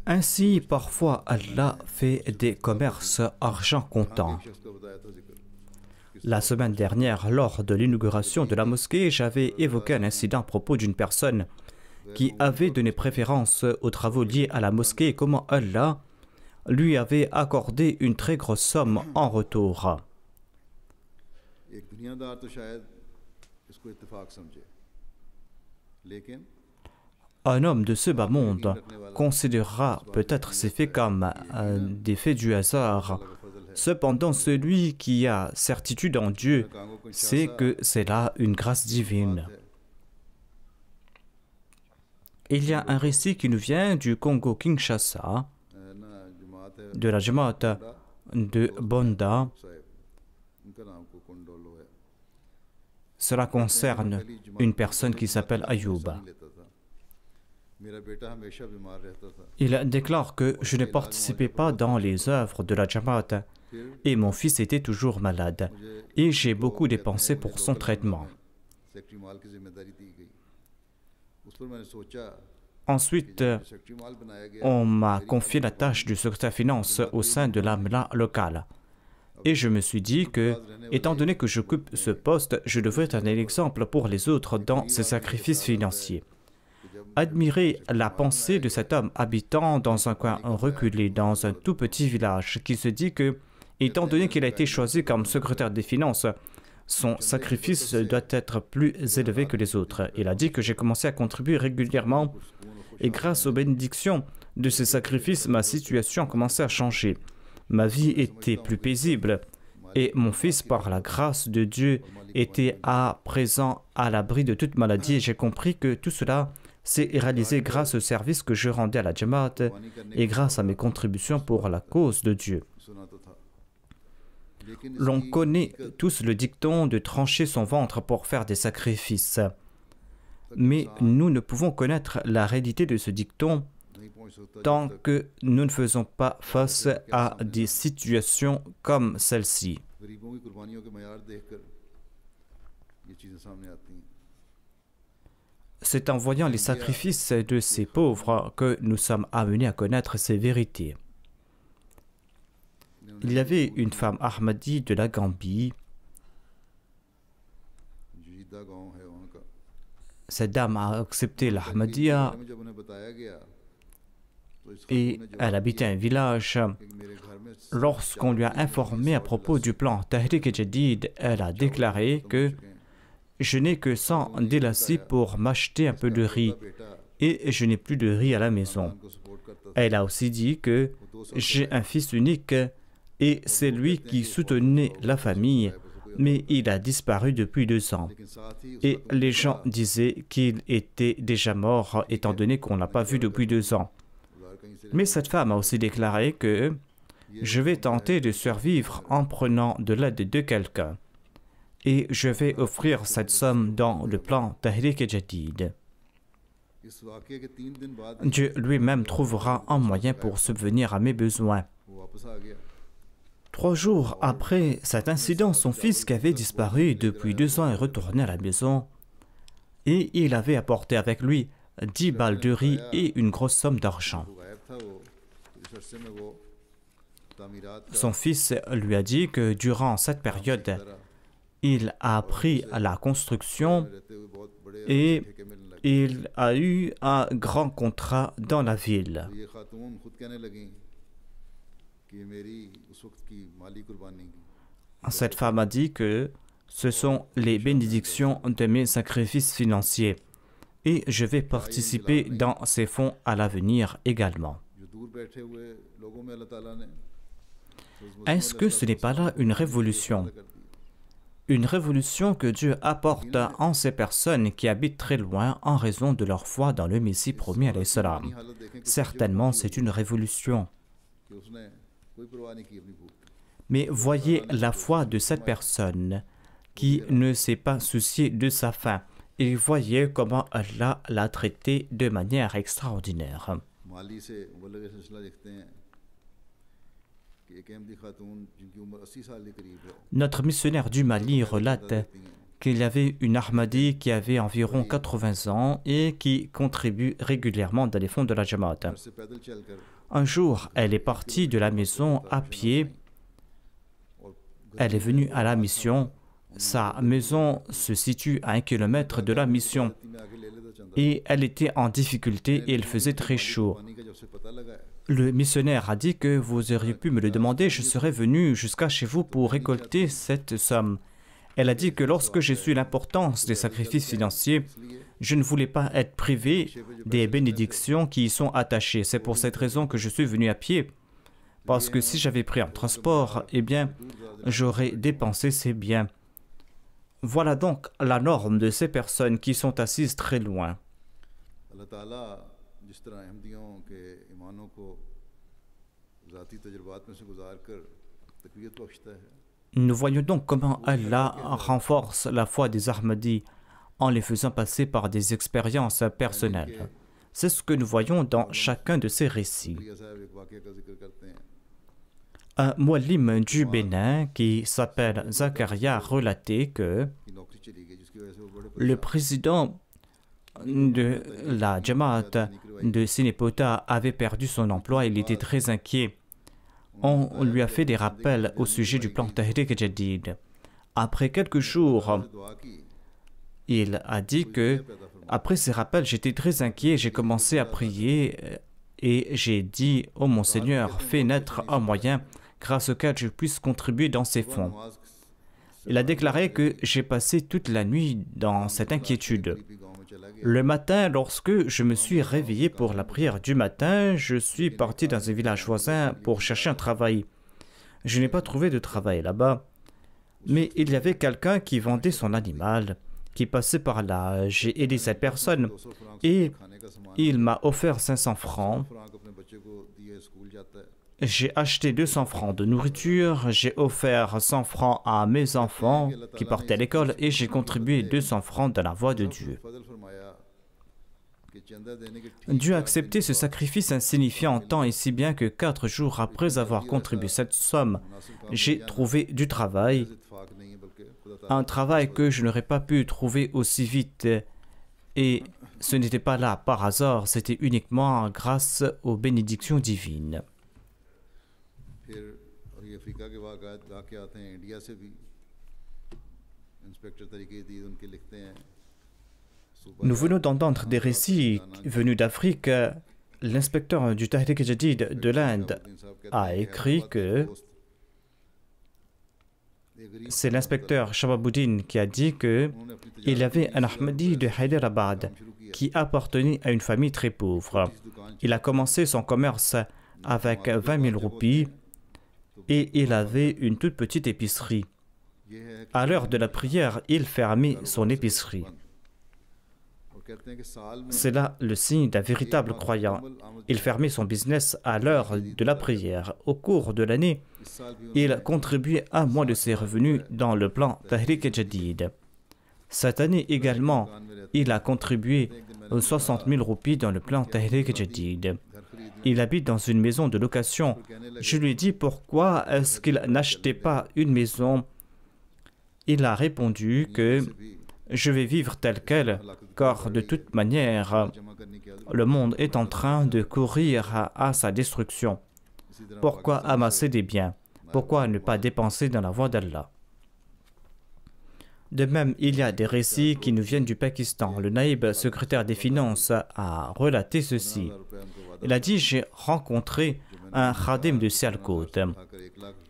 Ainsi, parfois, Allah fait des commerces argent comptant. La semaine dernière, lors de l'inauguration de la mosquée, j'avais évoqué un incident à propos d'une personne qui avait donné préférence aux travaux liés à la mosquée et comment Allah lui avait accordé une très grosse somme en retour. Un homme de ce bas monde considérera peut-être ces faits comme des faits du hasard. Cependant, celui qui a certitude en Dieu sait que c'est là une grâce divine. Il y a un récit qui nous vient du Congo-Kinshasa, de la Jamaat de Bonda. Cela concerne une personne qui s'appelle Ayouba. Il déclare que je ne participais pas dans les œuvres de la Jamaat et mon fils était toujours malade et j'ai beaucoup dépensé pour son traitement. Ensuite, on m'a confié la tâche du secrétaire finance au sein de l'AMLA locale. Et je me suis dit que, étant donné que j'occupe ce poste, je devrais être un exemple pour les autres dans ces sacrifices financiers. admiré la pensée de cet homme habitant dans un coin reculé, dans un tout petit village, qui se dit que, étant donné qu'il a été choisi comme secrétaire des finances, son sacrifice doit être plus élevé que les autres. Il a dit que j'ai commencé à contribuer régulièrement et grâce aux bénédictions de ces sacrifices, ma situation a commencé à changer. Ma vie était plus paisible et mon fils, par la grâce de Dieu, était à présent à l'abri de toute maladie et j'ai compris que tout cela s'est réalisé grâce au service que je rendais à la Jamaat et grâce à mes contributions pour la cause de Dieu. L'on connaît tous le dicton de trancher son ventre pour faire des sacrifices. Mais nous ne pouvons connaître la réalité de ce dicton tant que nous ne faisons pas face à des situations comme celle-ci. C'est en voyant les sacrifices de ces pauvres que nous sommes amenés à connaître ces vérités. Il y avait une femme Ahmadi de la Gambie. Cette dame a accepté l'Ahmadiyya et elle habitait un village. Lorsqu'on lui a informé à propos du plan Tahrik-e-Jadid, elle a déclaré que je n'ai que 100 délassis pour m'acheter un peu de riz et je n'ai plus de riz à la maison. Elle a aussi dit que j'ai un fils unique et c'est lui qui soutenait la famille, mais il a disparu depuis 2 ans. Et les gens disaient qu'il était déjà mort étant donné qu'on ne l'a pas vu depuis 2 ans. Mais cette femme a aussi déclaré que je vais tenter de survivre en prenant de l'aide de quelqu'un et je vais offrir cette somme dans le plan Tahrik-e-Jadid. Dieu lui-même trouvera un moyen pour subvenir à mes besoins. 3 jours après cet incident, son fils qui avait disparu depuis 2 ans est retourné à la maison et il avait apporté avec lui 10 balles de riz et une grosse somme d'argent. Son fils lui a dit que durant cette période, il a appris à la construction et il a eu un grand contrat dans la ville. Cette femme a dit que ce sont les bénédictions de mes sacrifices financiers et je vais participer dans ces fonds à l'avenir également. Est-ce que ce n'est pas là une révolution? Une révolution que Dieu apporte en ces personnes qui habitent très loin en raison de leur foi dans le Messie promis alayhi salam. Certainement, c'est une révolution. Mais voyez la foi de cette personne qui ne s'est pas souciée de sa faim et voyez comment Allah l'a traité de manière extraordinaire. Notre missionnaire du Mali relate qu'il y avait une Ahmadi qui avait environ 80 ans et qui contribue régulièrement dans les fonds de la Jamaat. Un jour, elle est partie de la maison à pied. Elle est venue à la mission. Sa maison se situe à 1 kilomètre de la mission. Et elle était en difficulté et il faisait très chaud. Le missionnaire a dit que vous auriez pu me le demander, je serais venu jusqu'à chez vous pour récolter cette somme. Elle a dit que lorsque j'ai su l'importance des sacrifices financiers, je ne voulais pas être privé des bénédictions qui y sont attachées. C'est pour cette raison que je suis venu à pied. Parce que si j'avais pris un transport, eh bien, j'aurais dépensé ces biens. Voilà donc la norme de ces personnes qui sont assises très loin. Nous voyons donc comment Allah renforce la foi des Ahmadis en les faisant passer par des expériences personnelles. C'est ce que nous voyons dans chacun de ces récits. Un muallim du Bénin qui s'appelle Zakaria relatait que le président de la Jamaat de Sinepota avait perdu son emploi et il était très inquiet. On lui a fait des rappels au sujet du plan Tahrik-e-Jadid. Après quelques jours, il a dit que Après ces rappels, j'étais très inquiet, j'ai commencé à prier et j'ai dit « Oh mon Seigneur, fais naître un moyen grâce auquel je puisse contribuer dans ces fonds. » Il a déclaré que j'ai passé toute la nuit dans cette inquiétude. Le matin, lorsque je me suis réveillé pour la prière du matin, je suis parti dans un village voisin pour chercher un travail. Je n'ai pas trouvé de travail là-bas, mais il y avait quelqu'un qui vendait son animal, qui passait par là. J'ai aidé cette personne et il m'a offert 500 francs. J'ai acheté 200 francs de nourriture, j'ai offert 100 francs à mes enfants qui partaient à l'école et j'ai contribué 200 francs dans la voie de Dieu. Dieu a accepté ce sacrifice insignifiant tant et si bien que 4 jours après avoir contribué cette somme, j'ai trouvé du travail, un travail que je n'aurais pas pu trouver aussi vite. Et ce n'était pas là par hasard, c'était uniquement grâce aux bénédictions divines. Nous venons d'entendre des récits venus d'Afrique. L'inspecteur du Tahrik Jadid de l'Inde a écrit que c'est l'inspecteur Shahabuddin qui a dit qu'il y avait un Ahmadi de Hyderabad qui appartenait à une famille très pauvre. Il a commencé son commerce avec 20 000 roupies et il avait une toute petite épicerie. À l'heure de la prière, il fermait son épicerie. C'est là le signe d'un véritable croyant. Il fermait son business à l'heure de la prière. Au cours de l'année, il contribuait un mois de ses revenus dans le plan Tahrik Jadid. Cette année également, il a contribué 60 000 roupies dans le plan Tahrik Jadid. Il habite dans une maison de location. Je lui ai dit pourquoi est-ce qu'il n'achetait pas une maison. Il a répondu que je vais vivre tel quel, car de toute manière, le monde est en train de courir à sa destruction. Pourquoi amasser des biens? Pourquoi ne pas dépenser dans la voie d'Allah? De même, il y a des récits qui nous viennent du Pakistan. Le naïb secrétaire des finances a relaté ceci. Il a dit « J'ai rencontré un khadim de Sialkot.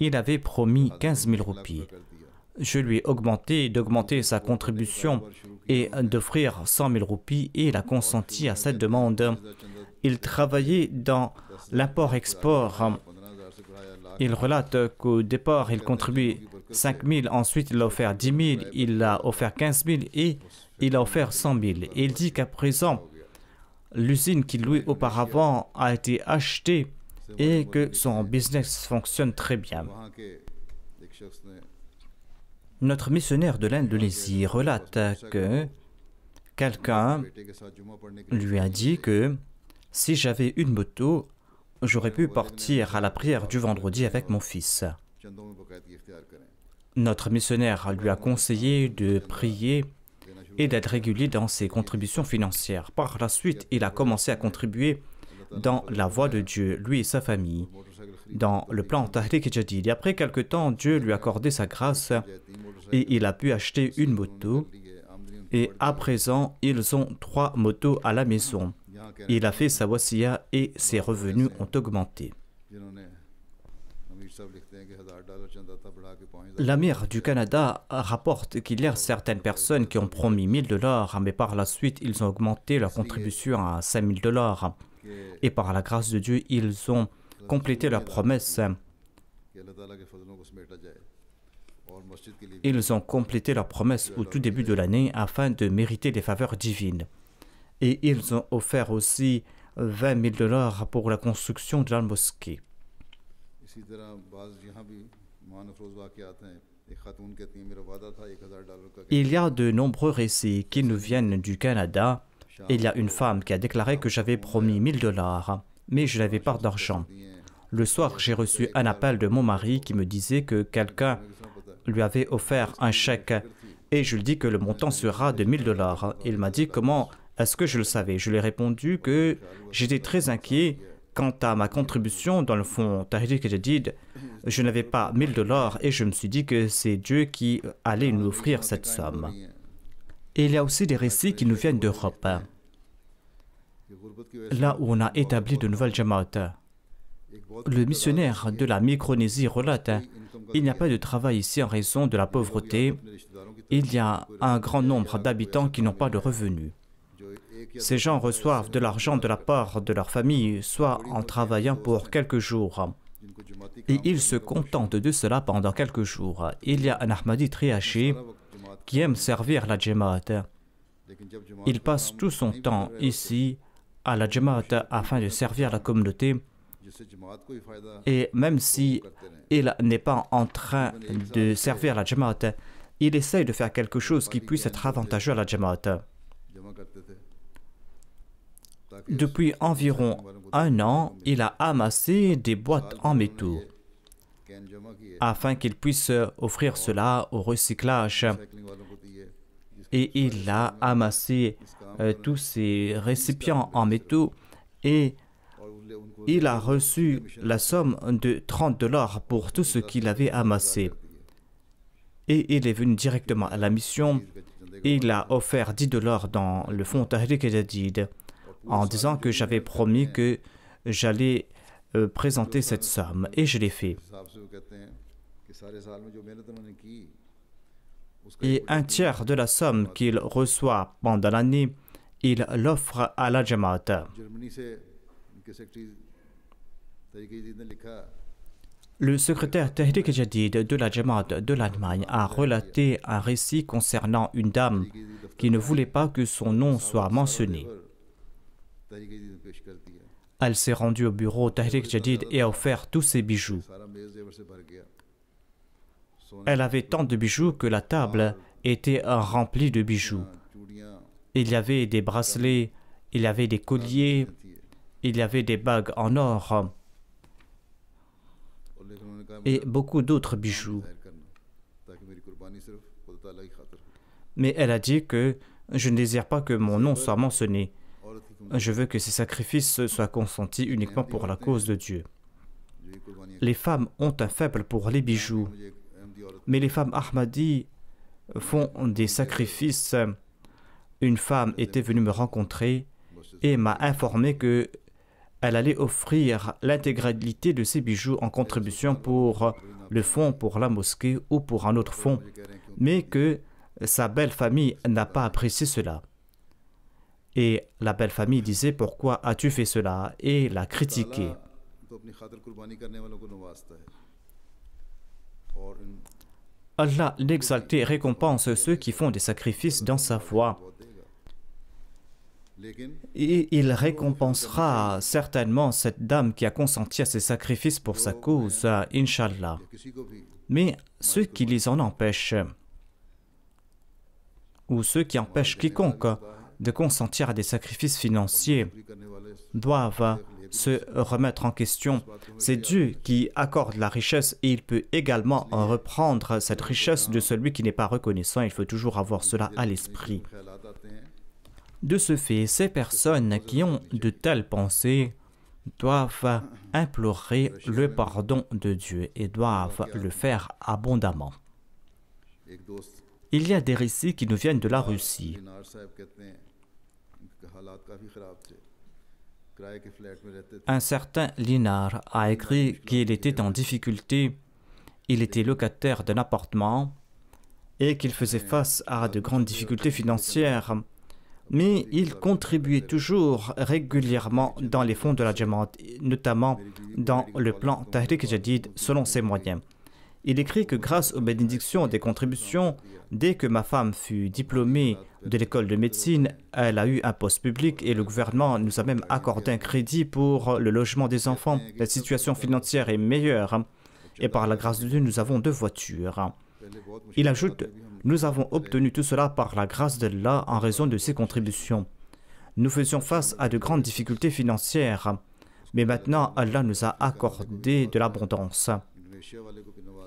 Il avait promis 15 000 roupies. Je lui ai d'augmenter sa contribution et d'offrir 100 000 roupies et il a consenti à cette demande. Il travaillait dans l'import-export. Il relate qu'au départ, il contribuait 5 000, ensuite il a offert 10 000, il a offert 15 000 et il a offert 100 000. Et il dit qu'à présent, l'usine qu'il louait auparavant a été achetée et que son business fonctionne très bien. Notre missionnaire de l'Indonésie relate que quelqu'un lui a dit que si j'avais une moto, j'aurais pu partir à la prière du vendredi avec mon fils. Notre missionnaire lui a conseillé de prier et d'être régulier dans ses contributions financières. Par la suite, il a commencé à contribuer dans la voie de Dieu, lui et sa famille, dans le plan Tahrik Jadid. Et après quelque temps, Dieu lui a accordé sa grâce et il a pu acheter une moto. Et à présent, ils ont 3 motos à la maison. Il a fait sa wasiya et ses revenus ont augmenté. L'amir du Canada rapporte qu'il y a certaines personnes qui ont promis $1000, mais par la suite, ils ont augmenté leur contribution à $5000. Et par la grâce de Dieu, ils ont complété leur promesse. Ils ont complété leur promesse au tout début de l'année afin de mériter les faveurs divines. Et ils ont offert aussi $20 000 pour la construction de la mosquée. Il y a de nombreux récits qui nous viennent du Canada. Il y a une femme qui a déclaré que j'avais promis $1000, mais je n'avais pas d'argent. Le soir, j'ai reçu un appel de mon mari qui me disait que quelqu'un lui avait offert un chèque et je lui dis que le montant sera de $1000. Il m'a dit comment est-ce que je le savais. Je lui ai répondu que j'étais très inquiet quant à ma contribution dans le fonds Tahrik Jadid. Je n'avais pas $1000 et je me suis dit que c'est Dieu qui allait nous offrir cette somme. Et il y a aussi des récits qui nous viennent d'Europe, là où on a établi de nouvelles jamaats. Le missionnaire de la Micronésie relate: il n'y a pas de travail ici en raison de la pauvreté. Il y a un grand nombre d'habitants qui n'ont pas de revenus. Ces gens reçoivent de l'argent de la part de leur famille, soit en travaillant pour quelques jours. Et ils se contentent de cela pendant quelques jours. Il y a un Ahmadi très âgé qui aime servir la Jamaat. Il passe tout son temps ici à la Jamaat afin de servir la communauté. Et même si il n'est pas en train de servir la Jamaat, il essaye de faire quelque chose qui puisse être avantageux à la Jamaat. Depuis environ un an, il a amassé des boîtes en métaux afin qu'il puisse offrir cela au recyclage. Et il a amassé tous ces récipients en métaux et il a reçu la somme de $30 pour tout ce qu'il avait amassé. Et il est venu directement à la mission et il a offert $10 dans le fonds Tahrik Jadid en disant que j'avais promis que j'allais présenter cette somme et je l'ai fait. Et un tiers de la somme qu'il reçoit pendant l'année, il l'offre à la Jamaat. Le secrétaire Tahrik Jadid de la Jamaat de l'Allemagne a relaté un récit concernant une dame qui ne voulait pas que son nom soit mentionné. Elle s'est rendue au bureau Tahrik Jadid et a offert tous ses bijoux. Elle avait tant de bijoux que la table était remplie de bijoux. Il y avait des bracelets, il y avait des colliers, il y avait des bagues en or et beaucoup d'autres bijoux. Mais elle a dit que je ne désire pas que mon nom soit mentionné. Je veux que ces sacrifices soient consentis uniquement pour la cause de Dieu. Les femmes ont un faible pour les bijoux, mais les femmes Ahmadi font des sacrifices. Une femme était venue me rencontrer et m'a informé que elle allait offrir l'intégralité de ses bijoux en contribution pour le fonds pour la mosquée ou pour un autre fonds, mais que sa belle famille n'a pas apprécié cela. Et la belle famille disait: pourquoi as-tu fait cela? Et l'a critiqué. Allah l'exalté récompense ceux qui font des sacrifices dans sa voie. Et il récompensera certainement cette dame qui a consenti à ces sacrifices pour sa cause, Inch'Allah. Mais ceux qui les en empêchent, ou ceux qui empêchent quiconque de consentir à des sacrifices financiers, doivent se remettre en question. C'est Dieu qui accorde la richesse et il peut également reprendre cette richesse de celui qui n'est pas reconnaissant. Il faut toujours avoir cela à l'esprit. De ce fait, ces personnes qui ont de telles pensées doivent implorer le pardon de Dieu et doivent le faire abondamment. Il y a des récits qui nous viennent de la Russie. Un certain Linar a écrit qu'il était en difficulté, il était locataire d'un appartement et qu'il faisait face à de grandes difficultés financières. Mais il contribuait toujours régulièrement dans les fonds de la Jamaat, notamment dans le plan Tahrik Jadid selon ses moyens. Il écrit que grâce aux bénédictions des contributions, dès que ma femme fut diplômée de l'école de médecine, elle a eu un poste public et le gouvernement nous a même accordé un crédit pour le logement des enfants. La situation financière est meilleure et par la grâce de Dieu, nous avons 2 voitures. Il ajoute: nous avons obtenu tout cela par la grâce d'Allah en raison de ses contributions. Nous faisions face à de grandes difficultés financières, mais maintenant Allah nous a accordé de l'abondance.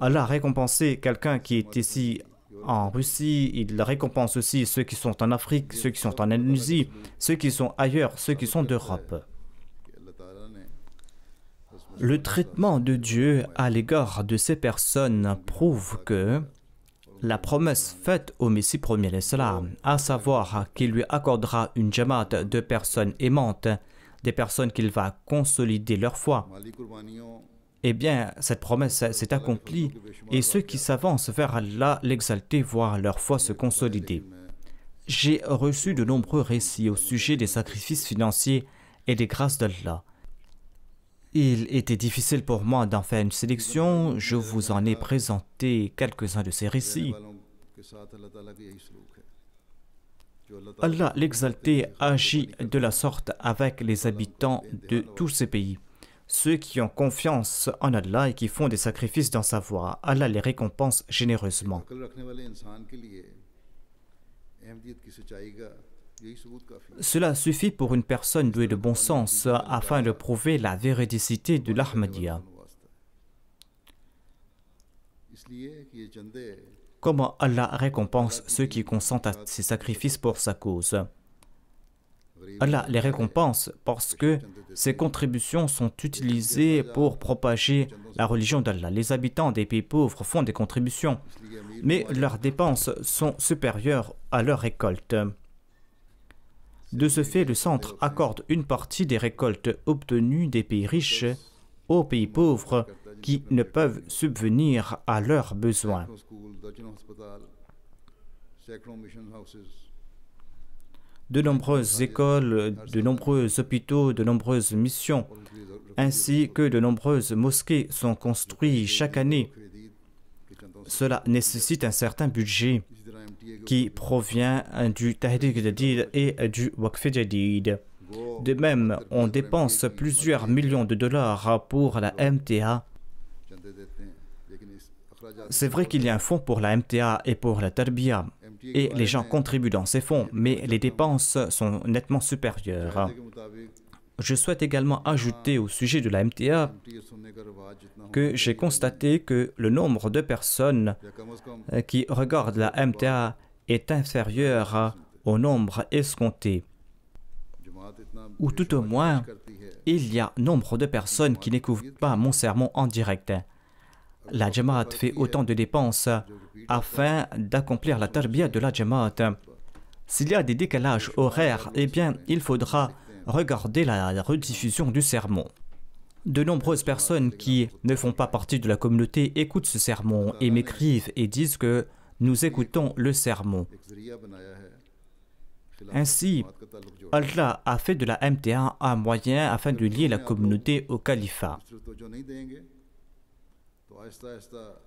Allah a récompensé quelqu'un qui est ici en Russie, il récompense aussi ceux qui sont en Afrique, ceux qui sont en Indonésie, ceux qui sont ailleurs, ceux qui sont d'Europe. Le traitement de Dieu à l'égard de ces personnes prouve que la promesse faite au Messie premier l'Islam, à savoir qu'il lui accordera une jamaat de personnes aimantes, des personnes qu'il va consolider leur foi, eh bien, cette promesse s'est accomplie et ceux qui s'avancent vers Allah l'exalter voient leur foi se consolider. J'ai reçu de nombreux récits au sujet des sacrifices financiers et des grâces d'Allah. Il était difficile pour moi d'en faire une sélection, je vous en ai présenté quelques-uns de ces récits. Allah l'exalté agit de la sorte avec les habitants de tous ces pays. Ceux qui ont confiance en Allah et qui font des sacrifices dans sa voie, Allah les récompense généreusement. Cela suffit pour une personne douée de bon sens afin de prouver la véridicité de l'Ahmadiyya. Comment Allah récompense ceux qui consentent à ces sacrifices pour sa cause? Allah les récompense parce que ces contributions sont utilisées pour propager la religion d'Allah. Les habitants des pays pauvres font des contributions, mais leurs dépenses sont supérieures à leurs récoltes. De ce fait, le centre accorde une partie des récoltes obtenues des pays riches aux pays pauvres qui ne peuvent subvenir à leurs besoins. De nombreuses écoles, de nombreux hôpitaux, de nombreuses missions, ainsi que de nombreuses mosquées sont construites chaque année. Cela nécessite un certain budget qui provient du Tahriq Jadid et du Waqf Jadid. De même, on dépense plusieurs millions de dollars pour la MTA. C'est vrai qu'il y a un fonds pour la MTA et pour la Tarbiyya, et les gens contribuent dans ces fonds, mais les dépenses sont nettement supérieures. Je souhaite également ajouter au sujet de la MTA que j'ai constaté que le nombre de personnes qui regardent la MTA est inférieur au nombre escompté. Ou tout au moins, il y a nombre de personnes qui n'écoutent pas mon sermon en direct. La Jamaat fait autant de dépenses afin d'accomplir la tarbiyya de la Jamaat. S'il y a des décalages horaires, eh bien, il faudra regarder la rediffusion du sermon. De nombreuses personnes qui ne font pas partie de la communauté écoutent ce sermon et m'écrivent et disent que nous écoutons le sermon. Ainsi, Allah a fait de la MTA un moyen afin de lier la communauté au califat.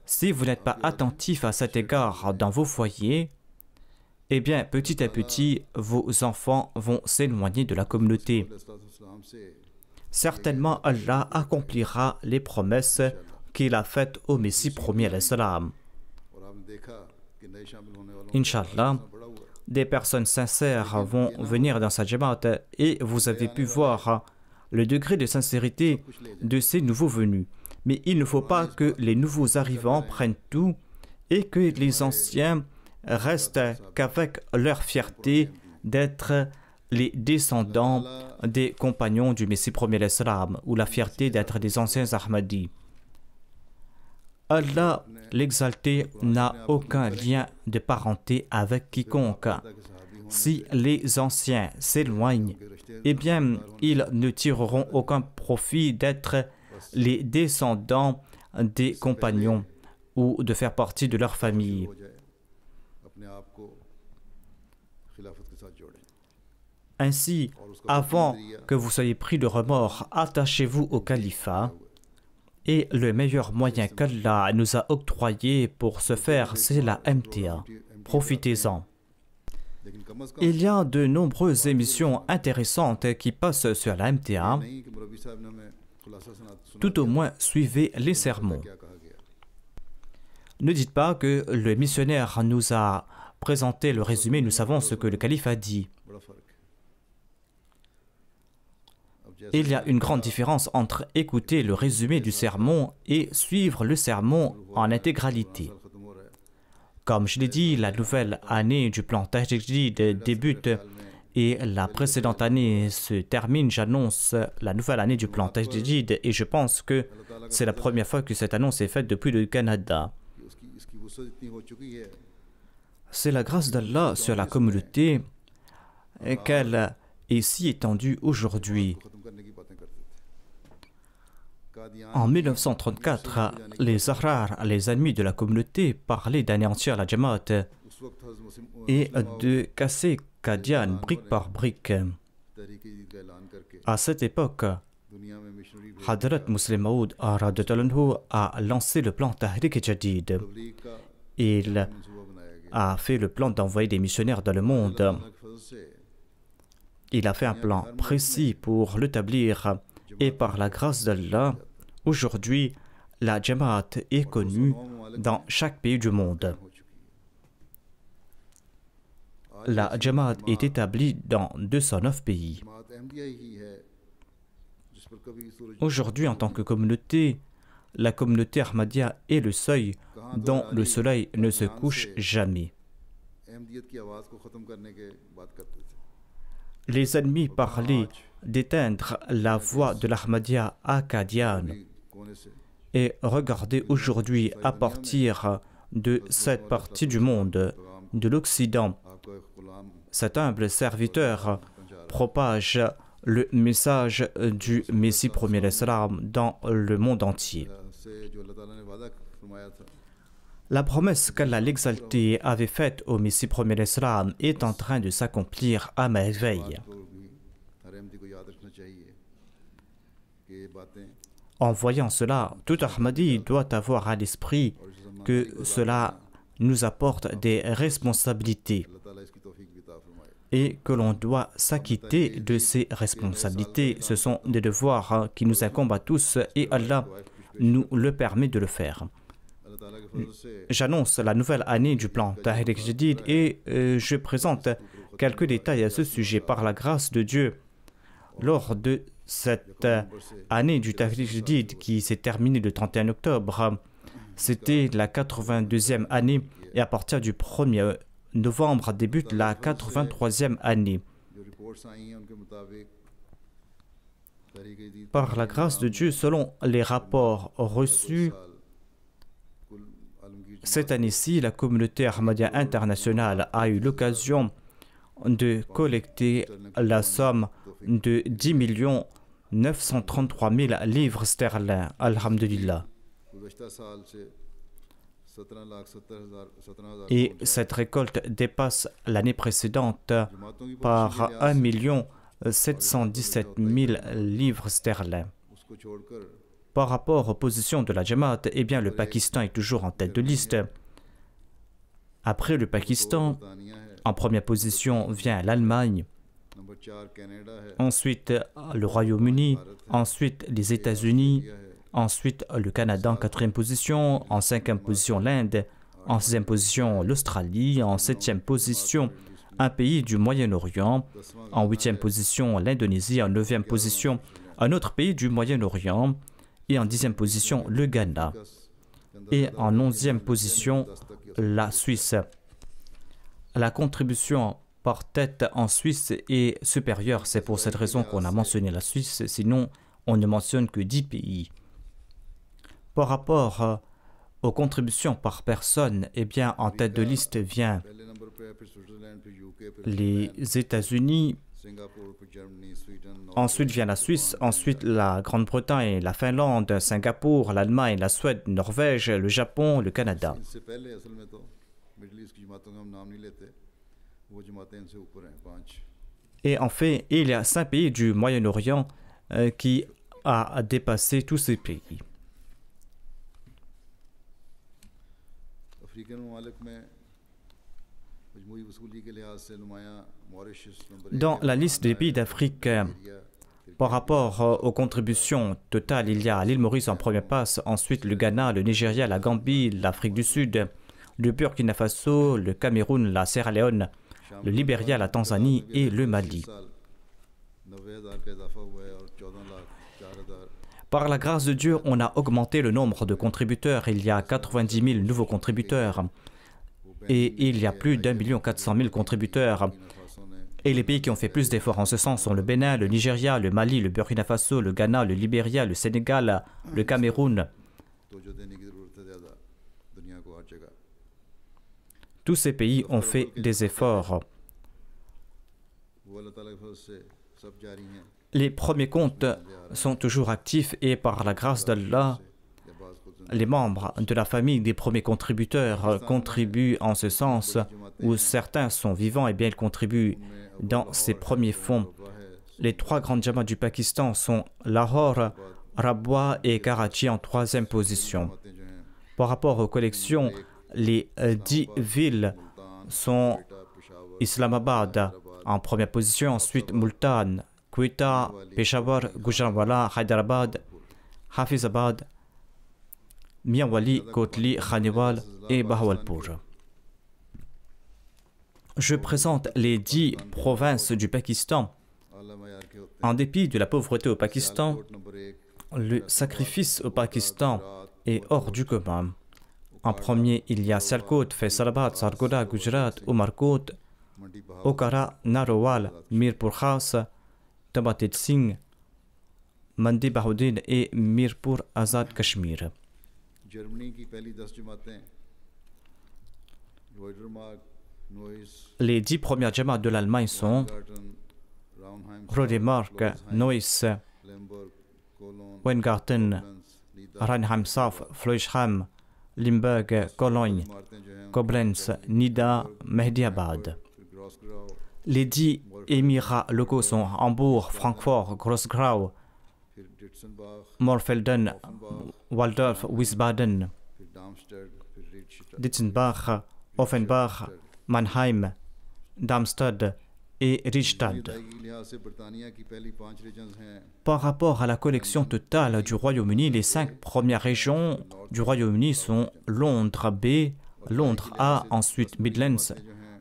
Si vous n'êtes pas attentif à cet égard dans vos foyers, eh bien, petit à petit, vos enfants vont s'éloigner de la communauté. Certainement, Allah accomplira les promesses qu'il a faites au Messie premier alayhi salam. Inch'Allah, des personnes sincères vont venir dans sa jamaat et vous avez pu voir le degré de sincérité de ces nouveaux venus. Mais il ne faut pas que les nouveaux arrivants prennent tout et que les anciens restent qu'avec leur fierté d'être les descendants des compagnons du Messie premier alayhi salam ou la fierté d'être des anciens Ahmadis. Allah, l'exalté, n'a aucun lien de parenté avec quiconque. Si les anciens s'éloignent, eh bien, ils ne tireront aucun profit d'être les descendants des compagnons ou de faire partie de leur famille. Ainsi, avant que vous soyez pris de remords, attachez-vous au califat. Et le meilleur moyen qu'Allah nous a octroyé pour ce faire, c'est la MTA. Profitez-en. Il y a de nombreuses émissions intéressantes qui passent sur la MTA. Tout au moins, suivez les sermons. Ne dites pas que le missionnaire nous a présenté le résumé, nous savons ce que le calife a dit. Il y a une grande différence entre écouter le résumé du sermon et suivre le sermon en intégralité. Comme je l'ai dit, la nouvelle année du plan Tajdid débute et la précédente année se termine. J'annonce la nouvelle année du plan Tajdid et je pense que c'est la première fois que cette annonce est faite depuis le Canada. वसअत इतनी हो चुकी है C'est la grâce d'Allah sur la communauté qu'elle est si étendue aujourd'hui. को खत्म करने की बातें करते थे। कादियान En 1934, les Ahrar, les ennemis de la communauté, parlaient d'anéantir la Jamaat उस वक्त हज़रत मुस्लिम et de casser Qadian brique par brique. तहरीक जदीद का ऐलान करके À cette époque, दुनिया में missionary Hadrat Muslim Maud a lancé le plan Tahrik Jadid. तबलीग का Il मंसूबा बनाया गया। a fait le plan d'envoyer des missionnaires dans le monde. अल्लाह के फजल से Il a fait un plan précis pour l'établir et par la grâce d'Allah, aujourd'hui, la Jamaat est connue dans chaque pays du monde. हो चुकी है। La Jamaat est établie dans 209 pays. जमात अहमदिया ही है जिस पर कभी सूरज Aujourd'hui, en tant que communauté, la communauté Ahmadiyya est le seuil dont le soleil ne se couche jamais. Ahmadiyyat की आवाज़ को ख़त्म करने के बात करते थे। Les ennemis parlaient d'éteindre la voix de l'Ahmadiyya à Qadian. कोने से Et regardez aujourd'hui, à partir de cette partie du monde, de l'Occident, आपका एक गुलाम cet humble serviteur propage le message du Messie premier l'Islam dans le monde entier. से जो अल्लाह ताला ने वादा फरमाया था La promesse qu'Allah l'exalté avait faite au Messie premier l'Islam est en train de s'accomplir à merveille. को भी हर अहमदी को याद रखना चाहिए कि ये बातें En voyant cela, tout Ahmadi doit avoir à l'esprit और इस ज़माने que cela nous apporte des responsabilités अल्लाह ताला इसकी तौफीक भी अता फरमाए। et que l'on doit s'acquitter de ces responsabilités. Ce sont des devoirs qui nous incombent à tous et Allah nous le permet de le faire. अल्लाह ताला के फजल से J'annonce la nouvelle année du plan Tahrik Jadid et je présente quelques détails à ce sujet par la grâce de Dieu. Lors de cette année du Tahrik Jadid qui s'est terminée le 31 octobre, c'était la 82e année et à partir du 1er novembre débute la 83e année. जो रिपोर्ट्स आई हैं उनके मुताबिक तहरीक जदीद Par la grâce de Dieu, selon les rapports reçus, कुल Alamgir cette année-ci, la communauté Ahmadiyya internationale a eu l'occasion de collecter la somme de 10 933 000 livres sterling. Alhamdulillah. गुज़श्ता साल से 17,70,000 Et cette récolte dépasse l'année précédente जमातों की par 1 717 000 livres sterling. उसको छोड़कर Par rapport aux positions de la Jamaat, eh bien, le Pakistan est toujours en tête de liste. Après le Pakistan, बरतानिया है, en première position vient l'Allemagne, number 4 कनाडा है, ensuite le Royaume-Uni, ensuite les États-Unis, India है, ensuite le Canada en quatrième position, en cinquième position l'Inde, en sixième position l'Australie, en septième position un pays du Moyen-Orient, en huitième position l'Indonésie, en neuvième position un autre pays du Moyen-Orient et en dixième position le Ghana et en onzième position la Suisse. La contribution par tête en Suisse est supérieure, c'est pour cette raison qu'on a mentionné la Suisse, sinon on ne mentionne que 10 pays. Par rapport aux contributions par personne, eh bien, en tête de liste vient पहले नंबर पे है, फिर स्विट्जरलैंड, फिर यूके, फिर les États-Unis, Singapore, फिर Germany, Sweden, ensuite vient la Suisse, ensuite la Grande-Bretagne, la Finlande, Singapour, l'Allemagne, la Suède, Norvège, le Japon, le Canada. इससे पहले असल में तो मिडिल ईस्ट की जमातों का हम नाम नहीं लेते, वो जमातें इनसे ऊपर हैं 5। Et en fait, il y a 5 pays du Moyen-Orient qui a dépassé tous ces pays. African ममालिक में मजमूई वसूली के लिहाज से नुमाया Mauritius number 1 Dans la liste des pays d'Afrique, par rapport aux contributions totales, il y a l'île Maurice en première place, ensuite le Ghana, le Nigeria, la Gambie, l'Afrique du Sud, le Burkina Faso, le Cameroun, la Sierra Leone, le Libéria, la Tanzanie et le Mali. 90,000 का इजाफा हुआ है और 14,04,000 Par la grâce de Dieu, on a augmenté le nombre de contributeurs. Il y a 90 000 nouveaux contributeurs et il y a plus d'1 400 000 contributeurs. Et les pays qui ont fait plus d'efforts en ce sens sont le Bénin, le Nigeria, le Mali, le Burkina Faso, le Ghana, le Libéria, le Sénégal, le Cameroun. तो जो देने की ज़रूरत है ज़्यादा दुनिया को हर जगह Tous ces pays ont fait des efforts. वो अल्लाह ताला के फजल से सब जारी हैं Les premiers comptes sont toujours actifs et par la grâce d'Allah, या बाज़ खुद les membres de la famille des premiers contributeurs contribuent en ce sens, où certains sont vivants et bien ils contribuent dans ces premiers fonds. Les trois grandes jamas du Pakistan sont Lahore, Rabwa et Karachi en troisième position. जमातें जो हैं Par rapport aux collections, les 10 villes sont Peshawar Islamabad en première position, ensuite Multan, Quetta, Peshawar, Gujranwala, Hyderabad, Hafizabad, Mianwali, Kotli, Khaniwal et Bahawalpur. Je présente les 10 provinces du Pakistan. आला मयार के होते En dépit de la pauvreté au Pakistan, हैं नंबर 1 le sacrifice au Pakistan est hors du commun. En premier, il y a Sialkot, Faisalabad, Sargoda, Gujarat, Umarkot, मंडी बहाव Okara, Narowal, Mirpur Khas, Tabatet Singh, Mandi Bahoudin et Mirpur Azad Kashmir. Germany की पहली 10 जमातें वॉइडरमार्क noise Les 10 premières jamas de l'Allemagne sont गार्टन राउनहाइम Rodemark, Neuss, लेम्बर्ग colon Weingarten, lens लीदा Rheinheim South, Fleuchheim, Limburg, Cologne, जमातें जो हैं Koblenz, Nida, Mehdiabad. फिर ग्रॉसग्राव Les 10 émirats locaux sont Hambourg, Francfort, Grossgrau, फिर डिटसनबाग Morfelden, Waldorf, Wiesbaden, फिर डार्मस्टेड फिर रिचस्टर Ditzenbach, Offenbach, Mannheim, Darmstadt et Richtad. अदायगी के लिहाज से बरतानिया की पहली 5 रीजन्स हैं Par rapport à la collection totale du Royaume-Uni, les 5 premières régions du Royaume-Uni sont Londres B, Londres A, ensuite Midlands,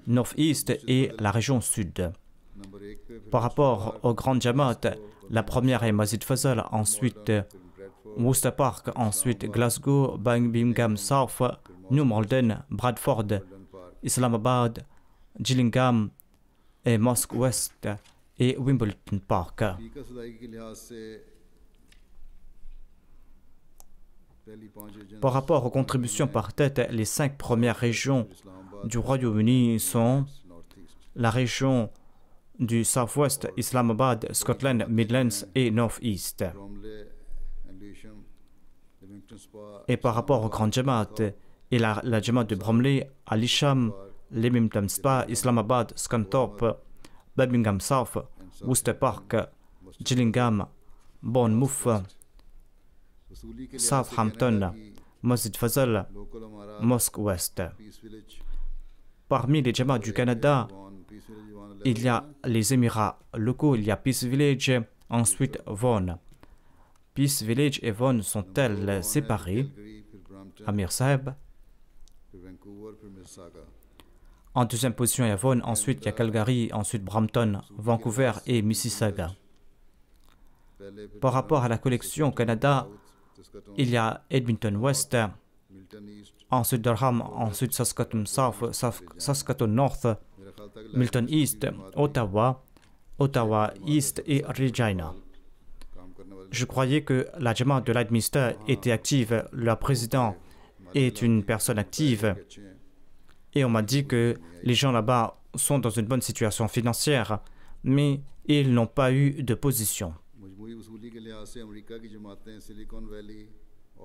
North East et la région Sud. Number 1 पे फिर Par rapport aux grandes jamaat, la première est Mazid Fazal, ensuite Bradford Worcester Park, ensuite Glasgow, Birmingham South, New Malden, Bradford, London park Islamabad, Gillingham et Mosque West et Wimbledon Park. Faeces अदायगी के लिहाज से पहली 5 regions Par rapport aux contributions par tête, les 5 premières régions Islamabad du Royaume-Uni sont north east la région du Southwest, Islamabad, Scotland, Midlands et North East. ब्रोमले and Livingstone spa Et par rapport aux grandes jamaat et la jamaat de Bromley, Alisham, Leamington Spa, Islamabad, Scunthorpe, Birmingham South, Worcester Park, Gillingham, Bournemouth, वसूली के लिहाज से Southampton, Canada की Masjid Fazal, local हमारा Mosque West. Peace village Parmi les jamaat du Canada, Vaughan peace village Vaughan il y a les Émirats locaux, il y a Peace Village, ensuite Vaughan. Peace Village et Vaughan sont-elles séparées? फिर Brampton Amir Sahib. फिर वैंकूवर फिर Mississauga En deuxième position, il y a Vaughan, ensuite il y a Calgary, ensuite Brampton, Vancouver et Mississauga. पहले फिर Par rapport à la collection au Canada, सस्काटून il y a Edmonton West, Milton east ensuite Durham, ensuite Saskatoon South, Saskatoon North, मेरा ख्याल था कि Milton East, Ottawa, Ottawa East et Regina. काम करने वाले Je croyais que la Jamaat de Lightminster était active. Le président est une personne active. अच्छे हैं Et on m'a dit que les gens là-bas sont dans une bonne situation financière, mais ils n'ont pas eu de position. मजमूई वसूली के लिहाज से अमेरिका की जमातें silicon valley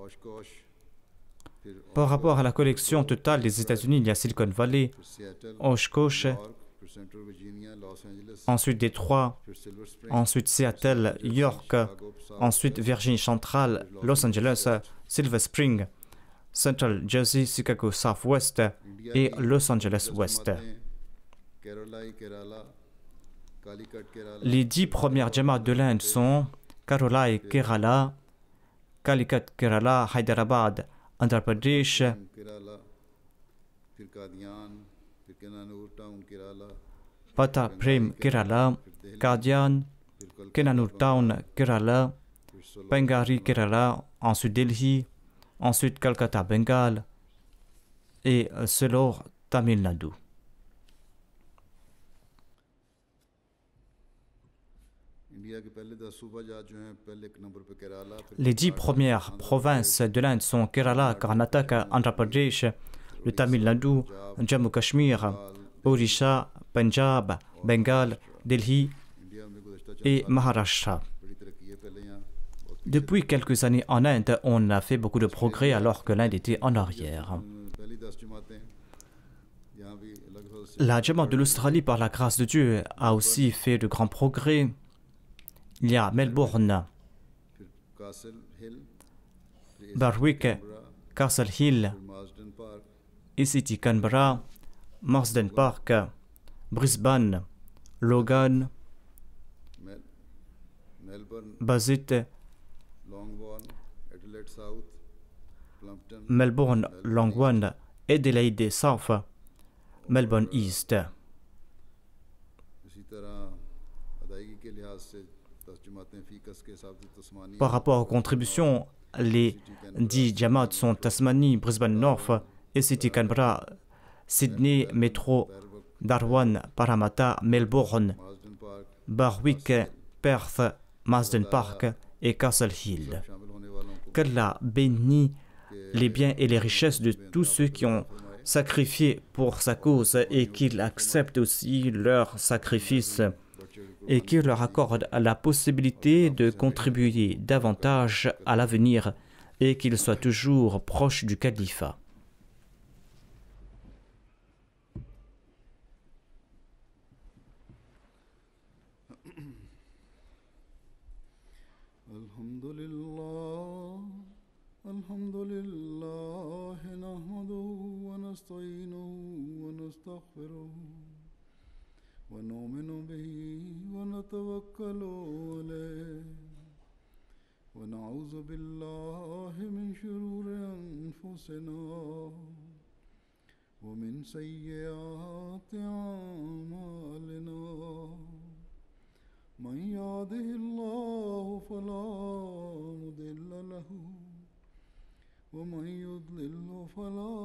Oshkosh फिर Par rapport à la collection totale des États-Unis, il y a Silicon Valley, फिर Seattle Oshkosh, York फिर central Virginia Los Angeles ensuite Détroit, फिर silver spring ensuite Seattle, York, ensuite Virginie centrale, Los Angeles, Silver Spring, Central Jersey, Chicago Southwest et Los Angeles West. Kerala Calicut Kerala Les 10 premières jamaat de l'Inde sont Karolai, Kerala, Calicut, Kerala, Hyderabad, Andhra Pradesh, Kerala फिर कादियान फिर केनानूर टाउन Kerala Pata Prem, Kerala, Kadian, फिर Kenanur Town, Kerala, फिर सोलह Bengari, Kerala, ensuite Delhi, ensuite Calcutta, Bengale et Selor, Tamil Nadu. India के पहले 10 सूबा जात जो हैं पहले एक नंबर पे केरला फिर Les 10 premières provinces de l'Inde sont Kerala, Karnataka, Andhra Pradesh, le Tamil Nadu, Jammu Kashmir, Odisha, Punjab, Bengale, Delhi et Maharashtra. Depuis quelques années en Inde, on a fait beaucoup de progrès alors que l'Inde était en arrière. La Jamaat de l'Australie, par la grâce de Dieu, a aussi fait de grands progrès. Il y a Melbourne, Berwick, Castle Hill, ICT Canberra, Marsden Park, Brisbane, Logan, Basit, Melbourne, Longwan, Adelaide South, Melbourne East. Par rapport aux contributions, les 10 Jamaats sont Tasmanie, Brisbane North, ICT Canberra, Sydney, Metro, Darwin, Parramatta, Melbourne, Berwick, Perth, Marsden Park et Castle Hill. Qu'Allah bénisse les biens et les richesses de tous ceux qui ont sacrifié pour sa cause et qu'il accepte aussi leur sacrifice et qu'il leur accorde la possibilité de contribuer davantage à l'avenir et qu'ils soient toujours proches du califat. Alhamdulillah, nahmaduhu wa nasta'inuhu wa nastaghfiruh wa nu'minu bihi wa natawakkalu alayh wa na'udhu billahi min shururi anfusina wa min sayyiati a'malina. Man yahdihillahu fala mudilla lahu ومن يضلل فلا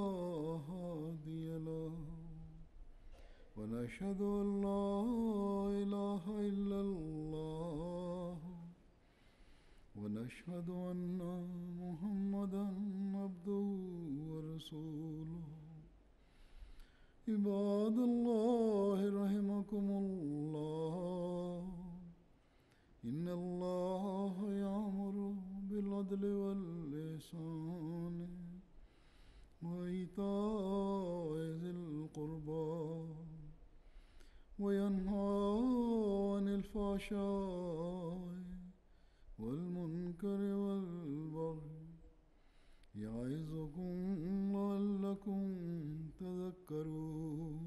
هادي له ونشهد أن لا إله إلا الله ونشهد أن محمدا عبده ورسوله عباد الله رحمكم الله إن الله يأمر بالعدل والإحسان وإيتاء ذي القربى وينهى عن الفحشاء والمنكر والبغي يعظكم لعلكم تذكرون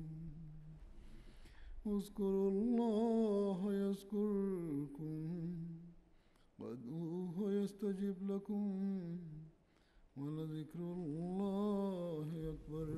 اذكروا الله يذكركم وادعوه يستجب لكم ولذكر الله أكبر.